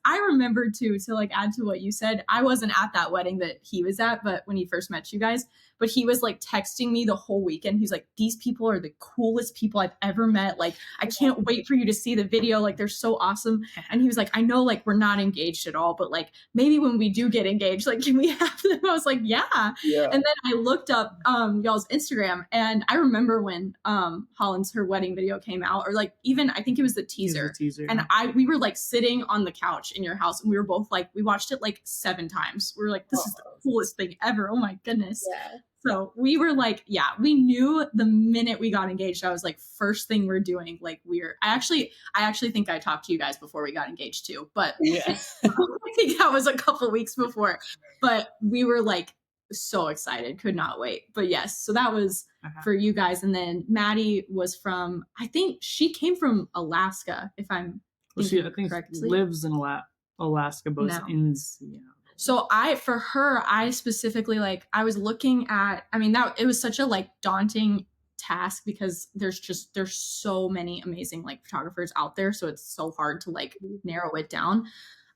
I remember too, to like add to what you said, I wasn't at that wedding that he was at, but when he first met you guys, but he was like texting me the whole weekend. He's like, these people are the coolest people I've ever met. Like, I can't wait for you to see the video. Like, they're so awesome. And he was like, I know like we're not engaged at all, but like maybe when we do get engaged, like, can we have them? I was like, yeah. And then I looked up y'all's Instagram, and I remember when her wedding video came out, or like even I think it was the teaser. And we were like sitting on the couch in your house, and we were both like, we watched it like 7 times. We were like, this is the coolest thing ever. Oh my goodness. Yeah. So we were like, we knew the minute we got engaged. I was like, first thing we're doing, like I actually think I talked to you guys before we got engaged too, but I think that was a couple weeks before, but we were like so excited, could not wait. But yes, so that was for you guys. And then Maddie was I think she came from Alaska, if I'm thinking correctly. Lives in Alaska, but in Seattle. So I specifically, like, I was looking at, I mean, it was such a like daunting task because there's so many amazing like photographers out there. So it's so hard to like narrow it down.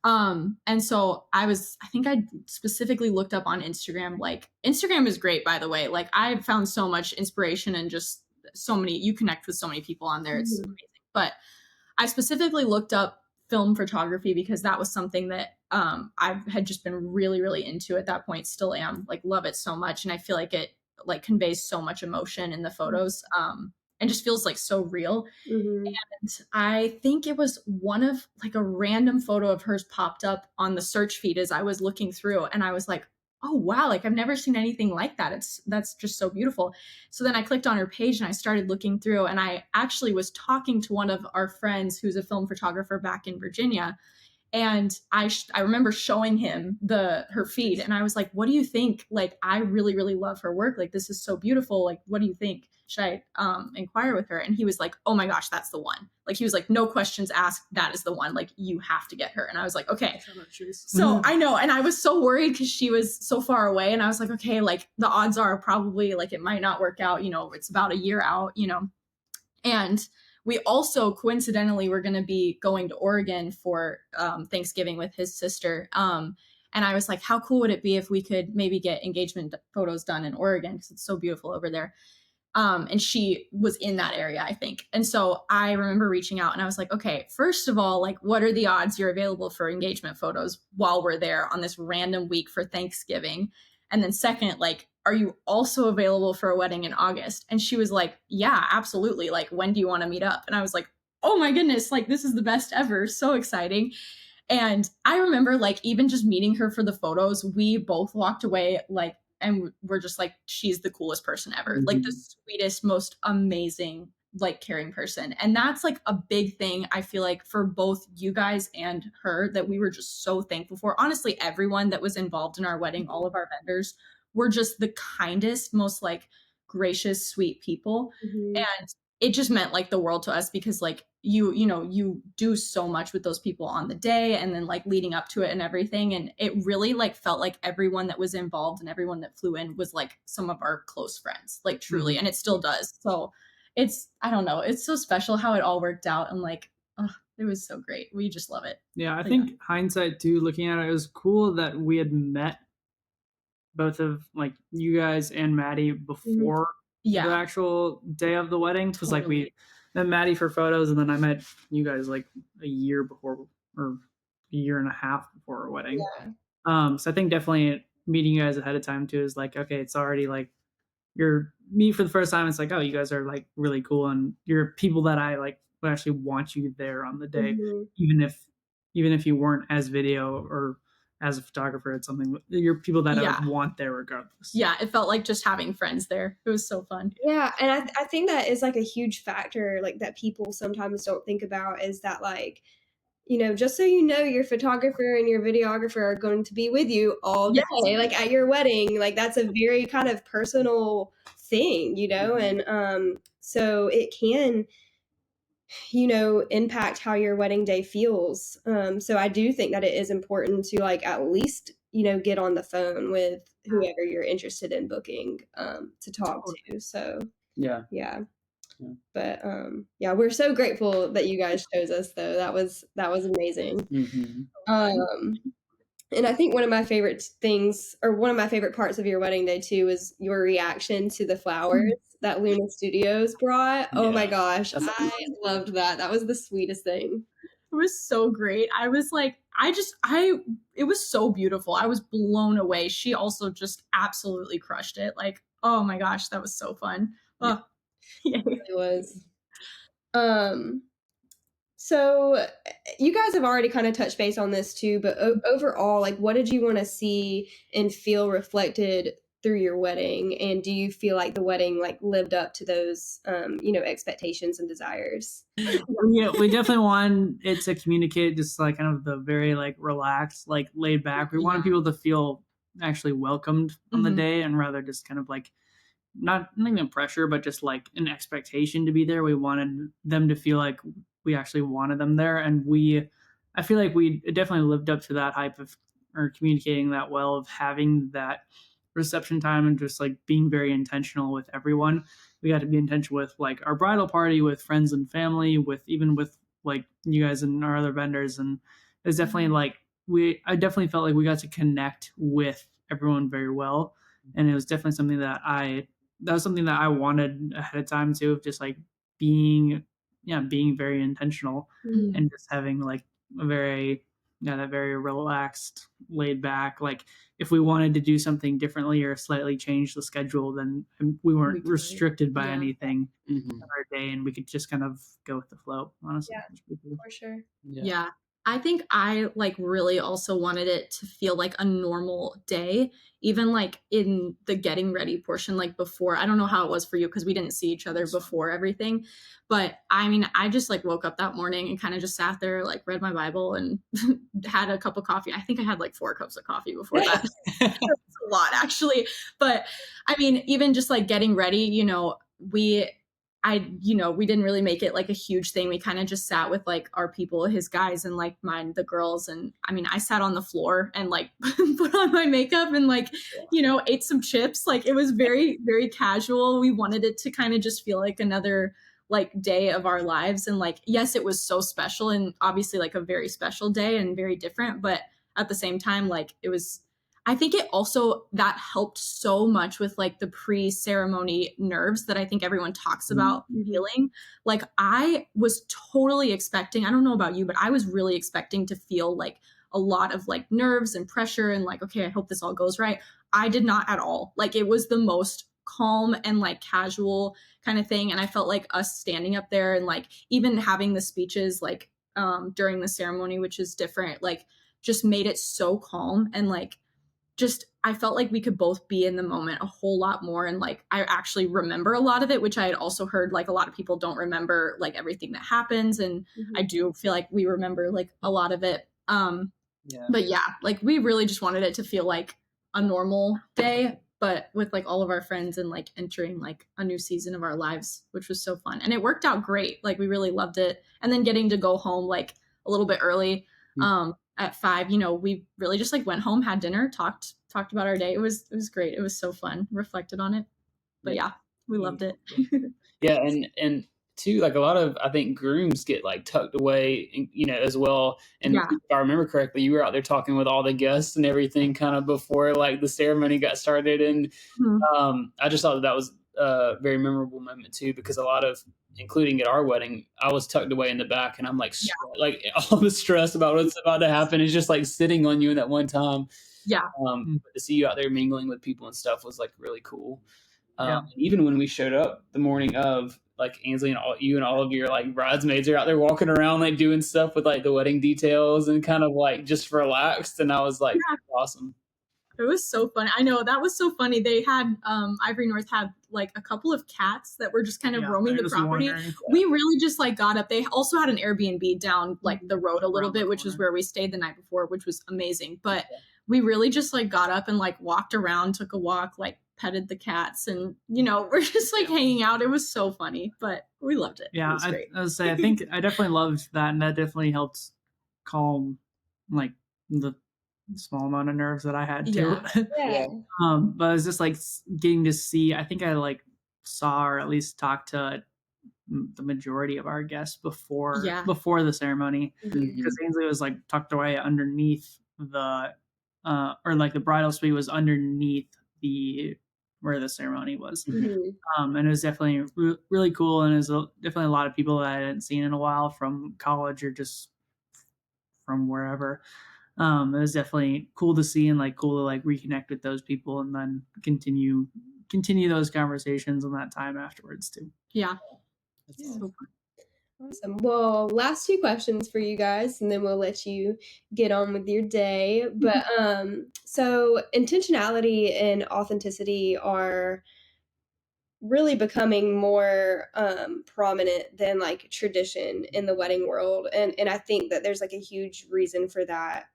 And so I think I specifically looked up on Instagram, like Instagram is great, by the way. Like, I found so much inspiration and just you connect with so many people on there. It's amazing. But I specifically looked up film photography because that was something that I had just been really, really into at that point. Still am, like, love it so much. And I feel like it like conveys so much emotion in the photos and just feels like so real. Mm-hmm. And I think it was one of like a random photo of hers popped up on the search feed as I was looking through, and I was like, oh wow, like I've never seen anything like that. That's just so beautiful. So then I clicked on her page and I started looking through, and I actually was talking to one of our friends who's a film photographer back in Virginia. And I remember showing him her feed, and I was like, what do you think? Like, I really, really love her work. Like, this is so beautiful. Like, what do you think? Should I inquire with her? And he was like, oh my gosh, that's the one. Like, he was like, no questions asked. That is the one. Like, you have to get her. And I was like, okay. So I know. And I was so worried because she was so far away. And I was like, okay, like the odds are probably like it might not work out. It's about a year out, and we also coincidentally were going to be going to Oregon for Thanksgiving with his sister. And I was like, how cool would it be if we could maybe get engagement photos done in Oregon? Because it's so beautiful over there. And she was in that area, I think. And so I remember reaching out and I was like, okay, first of all, like, what are the odds you're available for engagement photos while we're there on this random week for Thanksgiving? And then second, like, are you also available for a wedding in August? And she was like, yeah, absolutely. Like, when do you want to meet up? And I was like, oh my goodness, like, this is the best ever. So exciting. And I remember like even just meeting her for the photos, we both walked away like and we're just like, she's the coolest person ever. Like the sweetest, most amazing, like caring person. And that's like a big thing, I feel like, for both you guys and her, that we were just so thankful for. Honestly, everyone that was involved in our wedding, all of our vendors were just the kindest, most like gracious, sweet people. And it just meant like the world to us, because like you do so much with those people on the day and then like leading up to it and everything. And it really like felt like everyone that was involved and everyone that flew in was like some of our close friends, like truly. And it still does. So I don't know, it's so special how it all worked out. And like, it was so great. We just love it. Yeah, I think hindsight too, looking at it, it was cool that we had met both of like you guys and Maddie before the actual day of the wedding, because like we met Maddie for photos, and then I met you guys like a year before, or a year and a half before our wedding. So I think definitely meeting you guys ahead of time too is like, okay, it's already like you're me for the first time. It's like, oh, you guys are like really cool, and you're people that I like would actually want you there on the day, even if you weren't as video or as a photographer. It's something you're people that I would want there regardless. Yeah, it felt like just having friends there. It was so fun. Yeah, and I think that is like a huge factor, like that people sometimes don't think about, is that like, you know, just so you know, your photographer and your videographer are going to be with you all day, like at your wedding. Like that's a very kind of personal thing, you know, and so it can, you know, impact how your wedding day feels. So I do think that it is important to like at least, you know, get on the phone with whoever you're interested in booking to talk to. So yeah. But yeah, we're so grateful that you guys chose us though. That was amazing. And I think one of my favorite things, or one of my favorite parts of your wedding day too, was your reaction to the flowers that Luna Studios brought. Oh my gosh, I loved that. That was the sweetest thing. It was so great. I was like, it was so beautiful. I was blown away. She also just absolutely crushed it. Like, oh my gosh, that was so fun. Oh, yeah. It was. So you guys have already kind of touched base on this too, but overall, like, what did you want to see and feel reflected through your wedding? And do you feel like the wedding like lived up to those, you know, expectations and desires? Yeah, we definitely wanted it to communicate just like kind of the very like relaxed, like laid back. We wanted people to feel actually welcomed on the day, and rather just kind of like not even pressure, but just like an expectation to be there. We wanted them to feel like we actually wanted them there, and I feel like we definitely lived up to that hype of, or communicating that well, of having that reception time and just like being very intentional with everyone. We got to be intentional with like our bridal party, with friends and family, with even with like you guys and our other vendors. And it's definitely like I definitely felt like we got to connect with everyone very well, and it was definitely something that I wanted ahead of time too, of just like being very intentional and just having like a very that very relaxed, laid back. Like if we wanted to do something differently or slightly change the schedule, then we weren't restricted by anything on our day, and we could just kind of go with the flow, honestly. For sure. Yeah. I think I like really also wanted it to feel like a normal day, even like in the getting ready portion, like before. I don't know how it was for you because we didn't see each other before everything. But I mean, I just like woke up that morning and kind of just sat there, like read my Bible and had a cup of coffee. I think I had like 4 cups of coffee before that. That's a lot actually. But I mean, even just like getting ready, you know, we didn't really make it like a huge thing. We kind of just sat with like our people, his guys, and like mine, the girls. And I mean, I sat on the floor and like put on my makeup and like, you know, ate some chips. Like it was very, very casual. We wanted it to kind of just feel like another like day of our lives. And like, yes, it was so special and obviously like a very special day and very different. But at the same time, like I think it also, that helped so much with like the pre-ceremony nerves that I think everyone talks about feeling. Like I was totally expecting, I don't know about you, but I was really expecting to feel like a lot of like nerves and pressure and like, okay, I hope this all goes right. I did not at all. Like it was the most calm and like casual kind of thing. And I felt like us standing up there and like even having the speeches like during the ceremony, which is different, like just made it so calm. And like I felt like we could both be in the moment a whole lot more. And like, I actually remember a lot of it, which I had also heard like a lot of people don't remember like everything that happens. And I do feel like we remember like a lot of it. But yeah, like we really just wanted it to feel like a normal day, but with like all of our friends and like entering like a new season of our lives, which was so fun. And it worked out great. Like we really loved it. And then getting to go home like a little bit early, at 5, you know, we really just like went home, had dinner, talked about our day. It was great. It was so fun. Reflected on it. But yeah, we loved it. Yeah, and too, like a lot of, I think, grooms get like tucked away, you know, as well. And if I remember correctly, you were out there talking with all the guests and everything kind of before like the ceremony got started. And I just thought that was a very memorable moment too, because a lot of, including at our wedding, I was tucked away in the back, and I'm like, like all the stress about what's about to happen is just like sitting on you in that one time. But to see you out there mingling with people and stuff was like really cool. Even when we showed up the morning of, like Ainsley and all of your like bridesmaids are out there walking around like doing stuff with like the wedding details and kind of like just relaxed, and I was like, awesome. It was so fun. I know, that was so funny. They had Ivory North had like a couple of cats that were just kind of roaming the property. We really just like got up. They also had an Airbnb down like the road a little bit, which is where we stayed the night before, which was amazing. But we really just like got up and like walked around, took a walk, like petted the cats, and you know, we're just like hanging out. It was so funny, but we loved it. Yeah, it was great. I would say I think I definitely loved that, and that definitely helped calm like the small amount of nerves that I had too. But it was just like getting to see, I think I like saw or at least talked to the majority of our guests before the ceremony, because Ainsley was like tucked away underneath the or like the bridal suite was underneath the where the ceremony was. And it was definitely really cool, and it was definitely a lot of people that I hadn't seen in a while from college or just from wherever. It was definitely cool to see, and like cool to like reconnect with those people, and then continue those conversations and that time afterwards too. So awesome. Well, last 2 questions for you guys, and then we'll let you get on with your day. But so intentionality and authenticity are really becoming more prominent than like tradition in the wedding world, and I think that there's like a huge reason for that.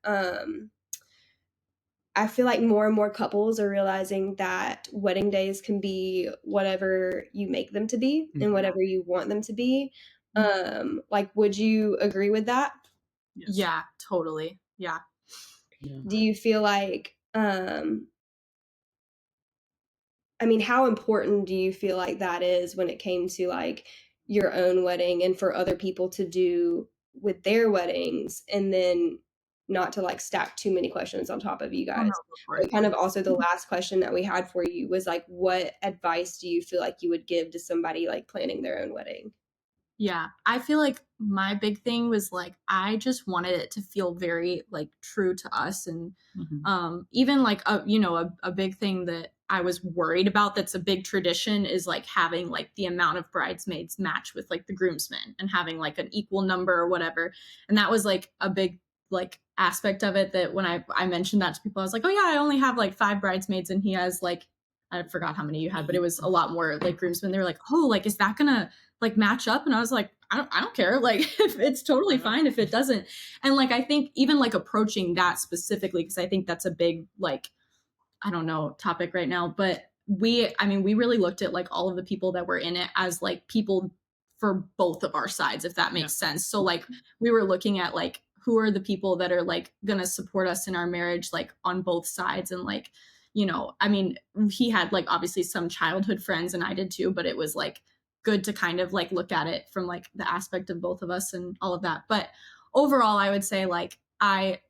I feel like more and more couples are realizing that wedding days can be whatever you make them to be and whatever you want them to be. Like, would you agree with that? Yeah, totally. Yeah. Do you feel like I mean, how important do you feel like that is when it came to like your own wedding and for other people to do with their weddings, and then not to like stack too many questions on top of you guys? But kind of also the last question that we had for you was like, what advice do you feel like you would give to somebody like planning their own wedding? Yeah, I feel like my big thing was like, I just wanted it to feel very like true to us. And even like, a big thing that I was worried about that's a big tradition is like having like the amount of bridesmaids match with like the groomsmen and having like an equal number or whatever. And that was like a big like aspect of it, that when I mentioned that to people, I was like, oh yeah, I only have like 5 bridesmaids and he has like, I forgot how many you had, but it was a lot more like groomsmen. They were like, oh, like, is that gonna like match up? And I was like, I don't care. Like, if it's totally fine if it doesn't. And like, I think even like approaching that specifically, because I think that's a big, like, I don't know, topic right now, but we really looked at like all of the people that were in it as like people for both of our sides, if that makes sense. So like, we were looking at like, who are the people that are like going to support us in our marriage, like on both sides. And like, you know, I mean, he had like obviously some childhood friends and I did too, but it was like good to kind of like look at it from like the aspect of both of us and all of that. But overall, I would say like, I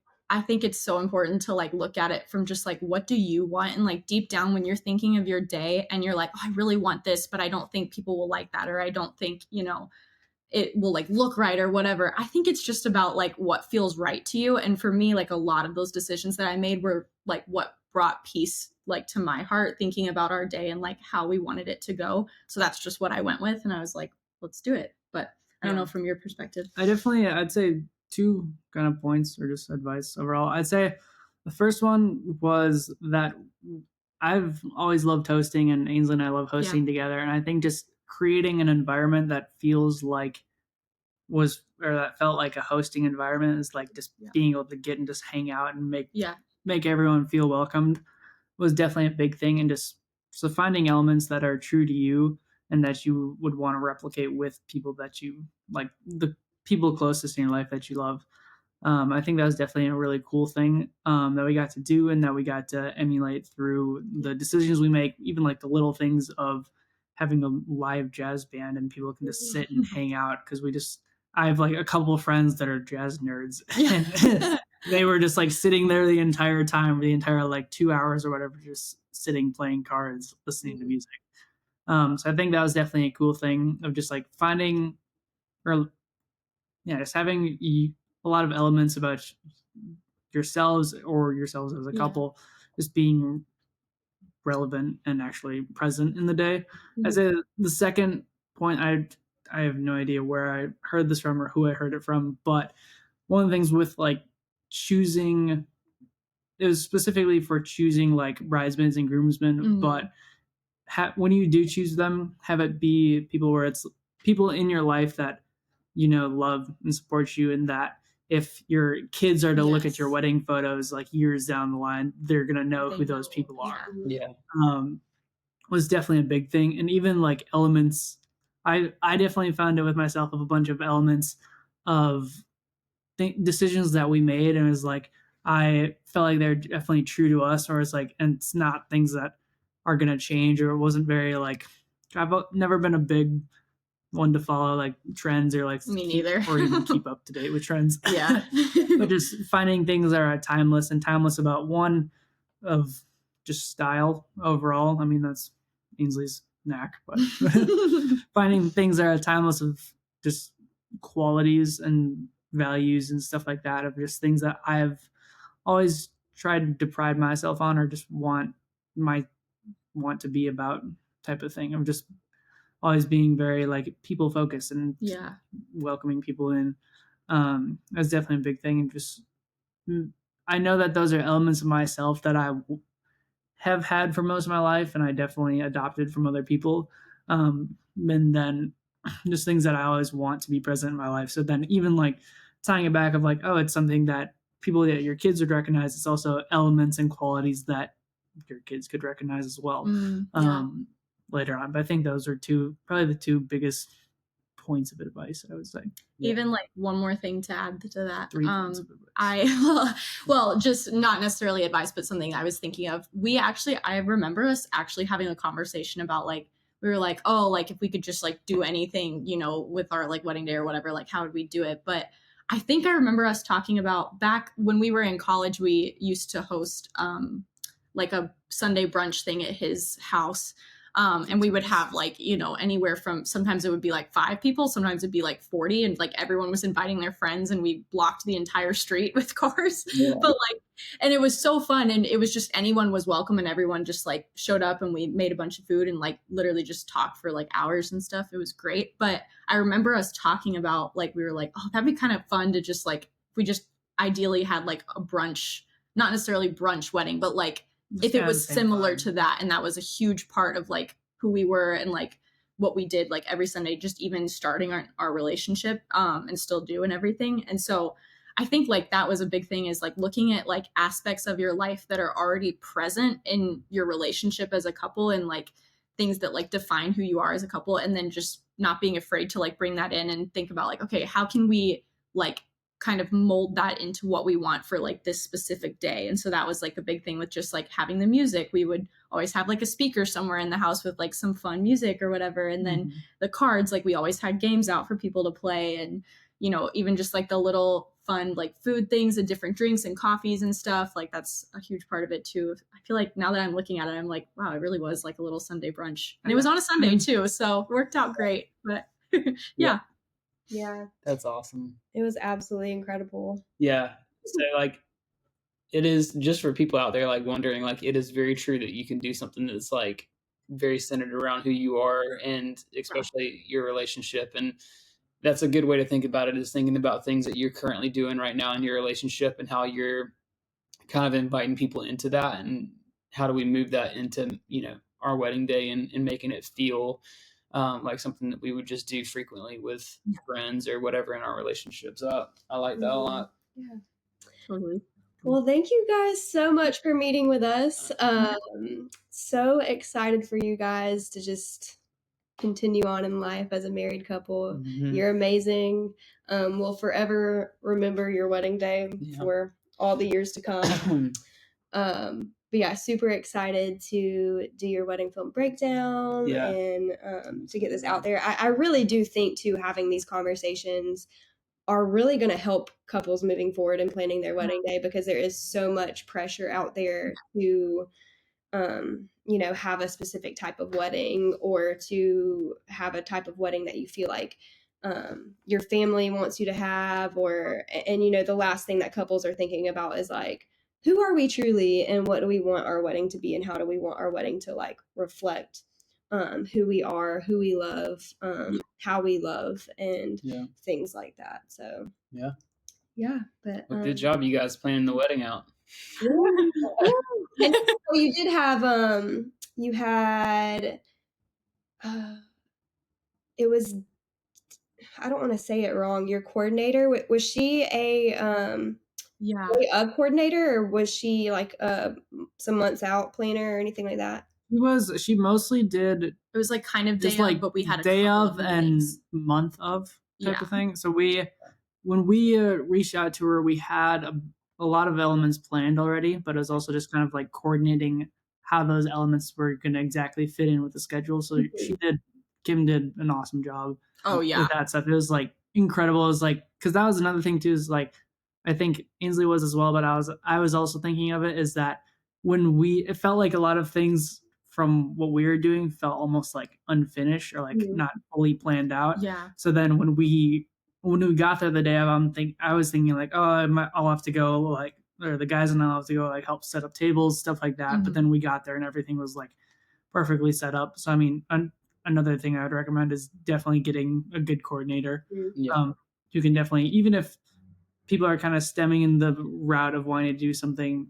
think it's so important to like look at it from just like, what do you want? And like deep down when you're thinking of your day and you're like, oh, I really want this, but I don't think people will like that. Or I don't think, you know, it will like look right or whatever. I think it's just about like what feels right to you. And for me, like a lot of those decisions that I made were like what brought peace like to my heart, thinking about our day and like how we wanted it to go. So that's just what I went with. And I was like, let's do it. But I don't know from your perspective. I'd say 2 kind of points or just advice overall. I'd say The first one was that I've always loved hosting, and Ainsley and I love hosting together. And I think just creating an environment that feels like that felt like a hosting environment is like just being able to get and just hang out and make everyone feel welcomed was definitely a big thing. And just so finding elements that are true to you and that you would want to replicate with people that you like, the people closest in your life that you love. I think that was definitely a really cool thing that we got to do and that we got to emulate through the decisions we make, even like the little things of having a live jazz band and people can just sit and hang out because I have like a couple of friends that are jazz nerds and they were just like sitting there the entire time, the entire like 2 hours or whatever, just sitting, playing cards, listening to music. So I think that was definitely a cool thing of just like finding just having a lot of elements about yourselves as a couple, just being relevant and actually present in the day. Mm-hmm. As the second point, I have no idea where I heard this from or who I heard it from, but one of the things with like choosing, it was specifically for choosing like bridesmaids and groomsmen, but when you do choose them, have it be people where it's people in your life that love and support you, and that if your kids are to look at your wedding photos like years down the line, they're gonna know who those people are. Was definitely a big thing. And even like elements, I definitely found it with myself of a bunch of elements of decisions that we made, and it was like I felt like they're definitely true to us, or it's like, and it's not things that are gonna change, or it wasn't very like, I've never been a big one to follow like trends or like me neither or even keep up to date with trends. But just finding things that are timeless about one of just style overall. I mean, that's Ainsley's knack, but finding things that are timeless of just qualities and values and stuff like that, of just things that I've always tried to pride myself on or just want to be about type of thing. I'm just always being very like people focused and welcoming people in. That's definitely a big thing. And just, I know that those are elements of myself that I have had for most of my life, and I definitely adopted from other people. And then just things that I always want to be present in my life. So then even like tying it back of like, oh, it's something that people that your kids would recognize. It's also elements and qualities that your kids could recognize as well. Later on. But I think those are probably the two biggest points of advice, I would say. Even like one more thing to add to that. 3 points of advice. Well, just not necessarily advice, but something I was thinking of. I remember us actually having a conversation about like, we were like, oh, like if we could just like do anything, with our like wedding day or whatever, like how would we do it? But I think I remember us talking about back when we were in college, we used to host like a Sunday brunch thing at his house. And we would have like, anywhere from, sometimes it would be like 5 people, sometimes it'd be like 40, and like everyone was inviting their friends and we blocked the entire street with cars. But like, and it was so fun, and it was just anyone was welcome, and everyone just like showed up, and we made a bunch of food and like literally just talked for like hours and stuff. It was great. But I remember us talking about like, we were like, oh, that'd be kind of fun to just like, we just ideally had like a brunch, not necessarily brunch wedding, but like, if it was similar to that, and that was a huge part of like who we were and like what we did like every Sunday, just even starting our relationship and still do and everything. And so I think like that was a big thing, is like looking at like aspects of your life that are already present in your relationship as a couple, and like things that like define who you are as a couple, and then just not being afraid to like bring that in and think about like, okay, how can we like kind of mold that into what we want for like this specific day. And so that was like a big thing with just like having the music. We would always have like a speaker somewhere in the house with like some fun music or whatever. And then the cards, like we always had games out for people to play, and even just like the little fun like food things and different drinks and coffees and stuff. Like that's a huge part of it too. I feel like now that I'm looking at it, I'm like, wow, it really was like a little Sunday brunch, and it was on a Sunday too, so it worked out great. But yeah. That's awesome. It was absolutely incredible. So like, it is, just for people out there like wondering, like it is very true that you can do something that's like very centered around who you are, and especially your relationship. And that's a good way to think about it, is thinking about things that you're currently doing right now in your relationship and how you're kind of inviting people into that, and how do we move that into, our wedding day and making it feel like something that we would just do frequently with friends or whatever in our relationships. So I like that a lot. Yeah. Totally. Well, thank you guys so much for meeting with us. So excited for you guys to just continue on in life as a married couple. You're amazing. We'll forever remember your wedding day for all the years to come. But yeah, super excited to do your wedding film breakdown and to get this out there. I really do think too, having these conversations are really going to help couples moving forward and planning their wedding day, because there is so much pressure out there to have a specific type of wedding, or to have a type of wedding that you feel like your family wants you to have, and the last thing that couples are thinking about is like, who are we truly, and what do we want our wedding to be, and how do we want our wedding to like reflect who we are, who we love, how we love, and things like that. So but Well, good job, you guys, planning the wedding out. And so you did have you had it was, I don't want to say it wrong, your coordinator, was she a coordinator, or was she like some months out planner or anything like that? She mostly did. It was like kind of day just like of, but we had a day couple of and month of type of thing. So when we reached out to her, we had a lot of elements planned already, but it was also just kind of like coordinating how those elements were going to exactly fit in with the schedule. So Kim did an awesome job. With that stuff. It was like incredible. It was like, because that was another thing too, is like, I think Ainsley was as well, but I was also thinking of it is that it felt like a lot of things from what we were doing felt almost like unfinished, or like not fully planned out. Yeah. So then when we got there the day of, I was thinking like, oh, I'll have to go, like, or the guys and I'll have to go like help set up tables, stuff like that. But then we got there and everything was like perfectly set up. So I mean, another thing I would recommend is definitely getting a good coordinator. You can definitely, even if people are kind of stemming in the route of wanting to do something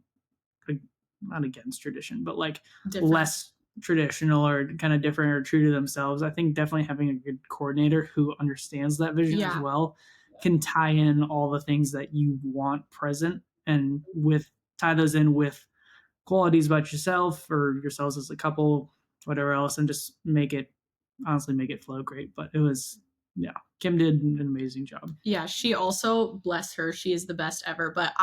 like, not against tradition, but like less traditional or kind of different or true to themselves, I think definitely having a good coordinator who understands that vision as well can tie in all the things that you want present, and tie those in with qualities about yourself or yourselves as a couple, whatever else, and just make it flow great. But it was, Kim did an amazing job. Yeah, she also, bless her, she is the best ever. But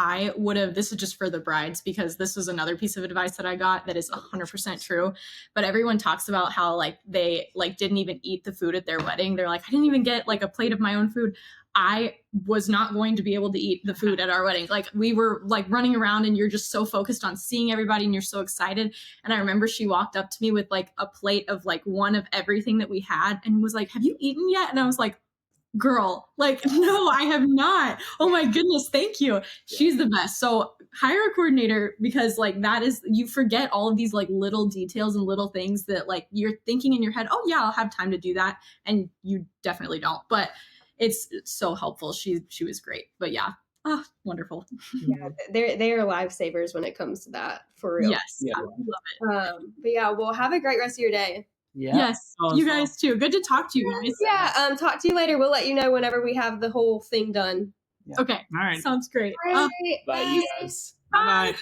this is just for the brides, because this was another piece of advice that I got that is 100% true. But everyone talks about how like they like didn't even eat the food at their wedding. They're like, I didn't even get like a plate of my own food. I was not going to be able to eat the food at our wedding. Like we were like running around and you're just so focused on seeing everybody and you're so excited. And I remember she walked up to me with like a plate of like one of everything that we had and was like, have you eaten yet? And I was like, girl, like, no, I have not. Oh my goodness. Thank you. She's the best. So hire a coordinator, because like you forget all of these like little details and little things that like you're thinking in your head, oh yeah, I'll have time to do that. And you definitely don't, but it's so helpful. She was great, but wonderful. Yeah, they are lifesavers when it comes to that, for real. Yes, I love it. But yeah, well, have a great rest of your day. Yeah. Yes, you guys too. Good to talk to you guys. Yeah, talk to you later. We'll let you know whenever we have the whole thing done. Okay. All right. Sounds great. Bye. Bye, you guys. Bye.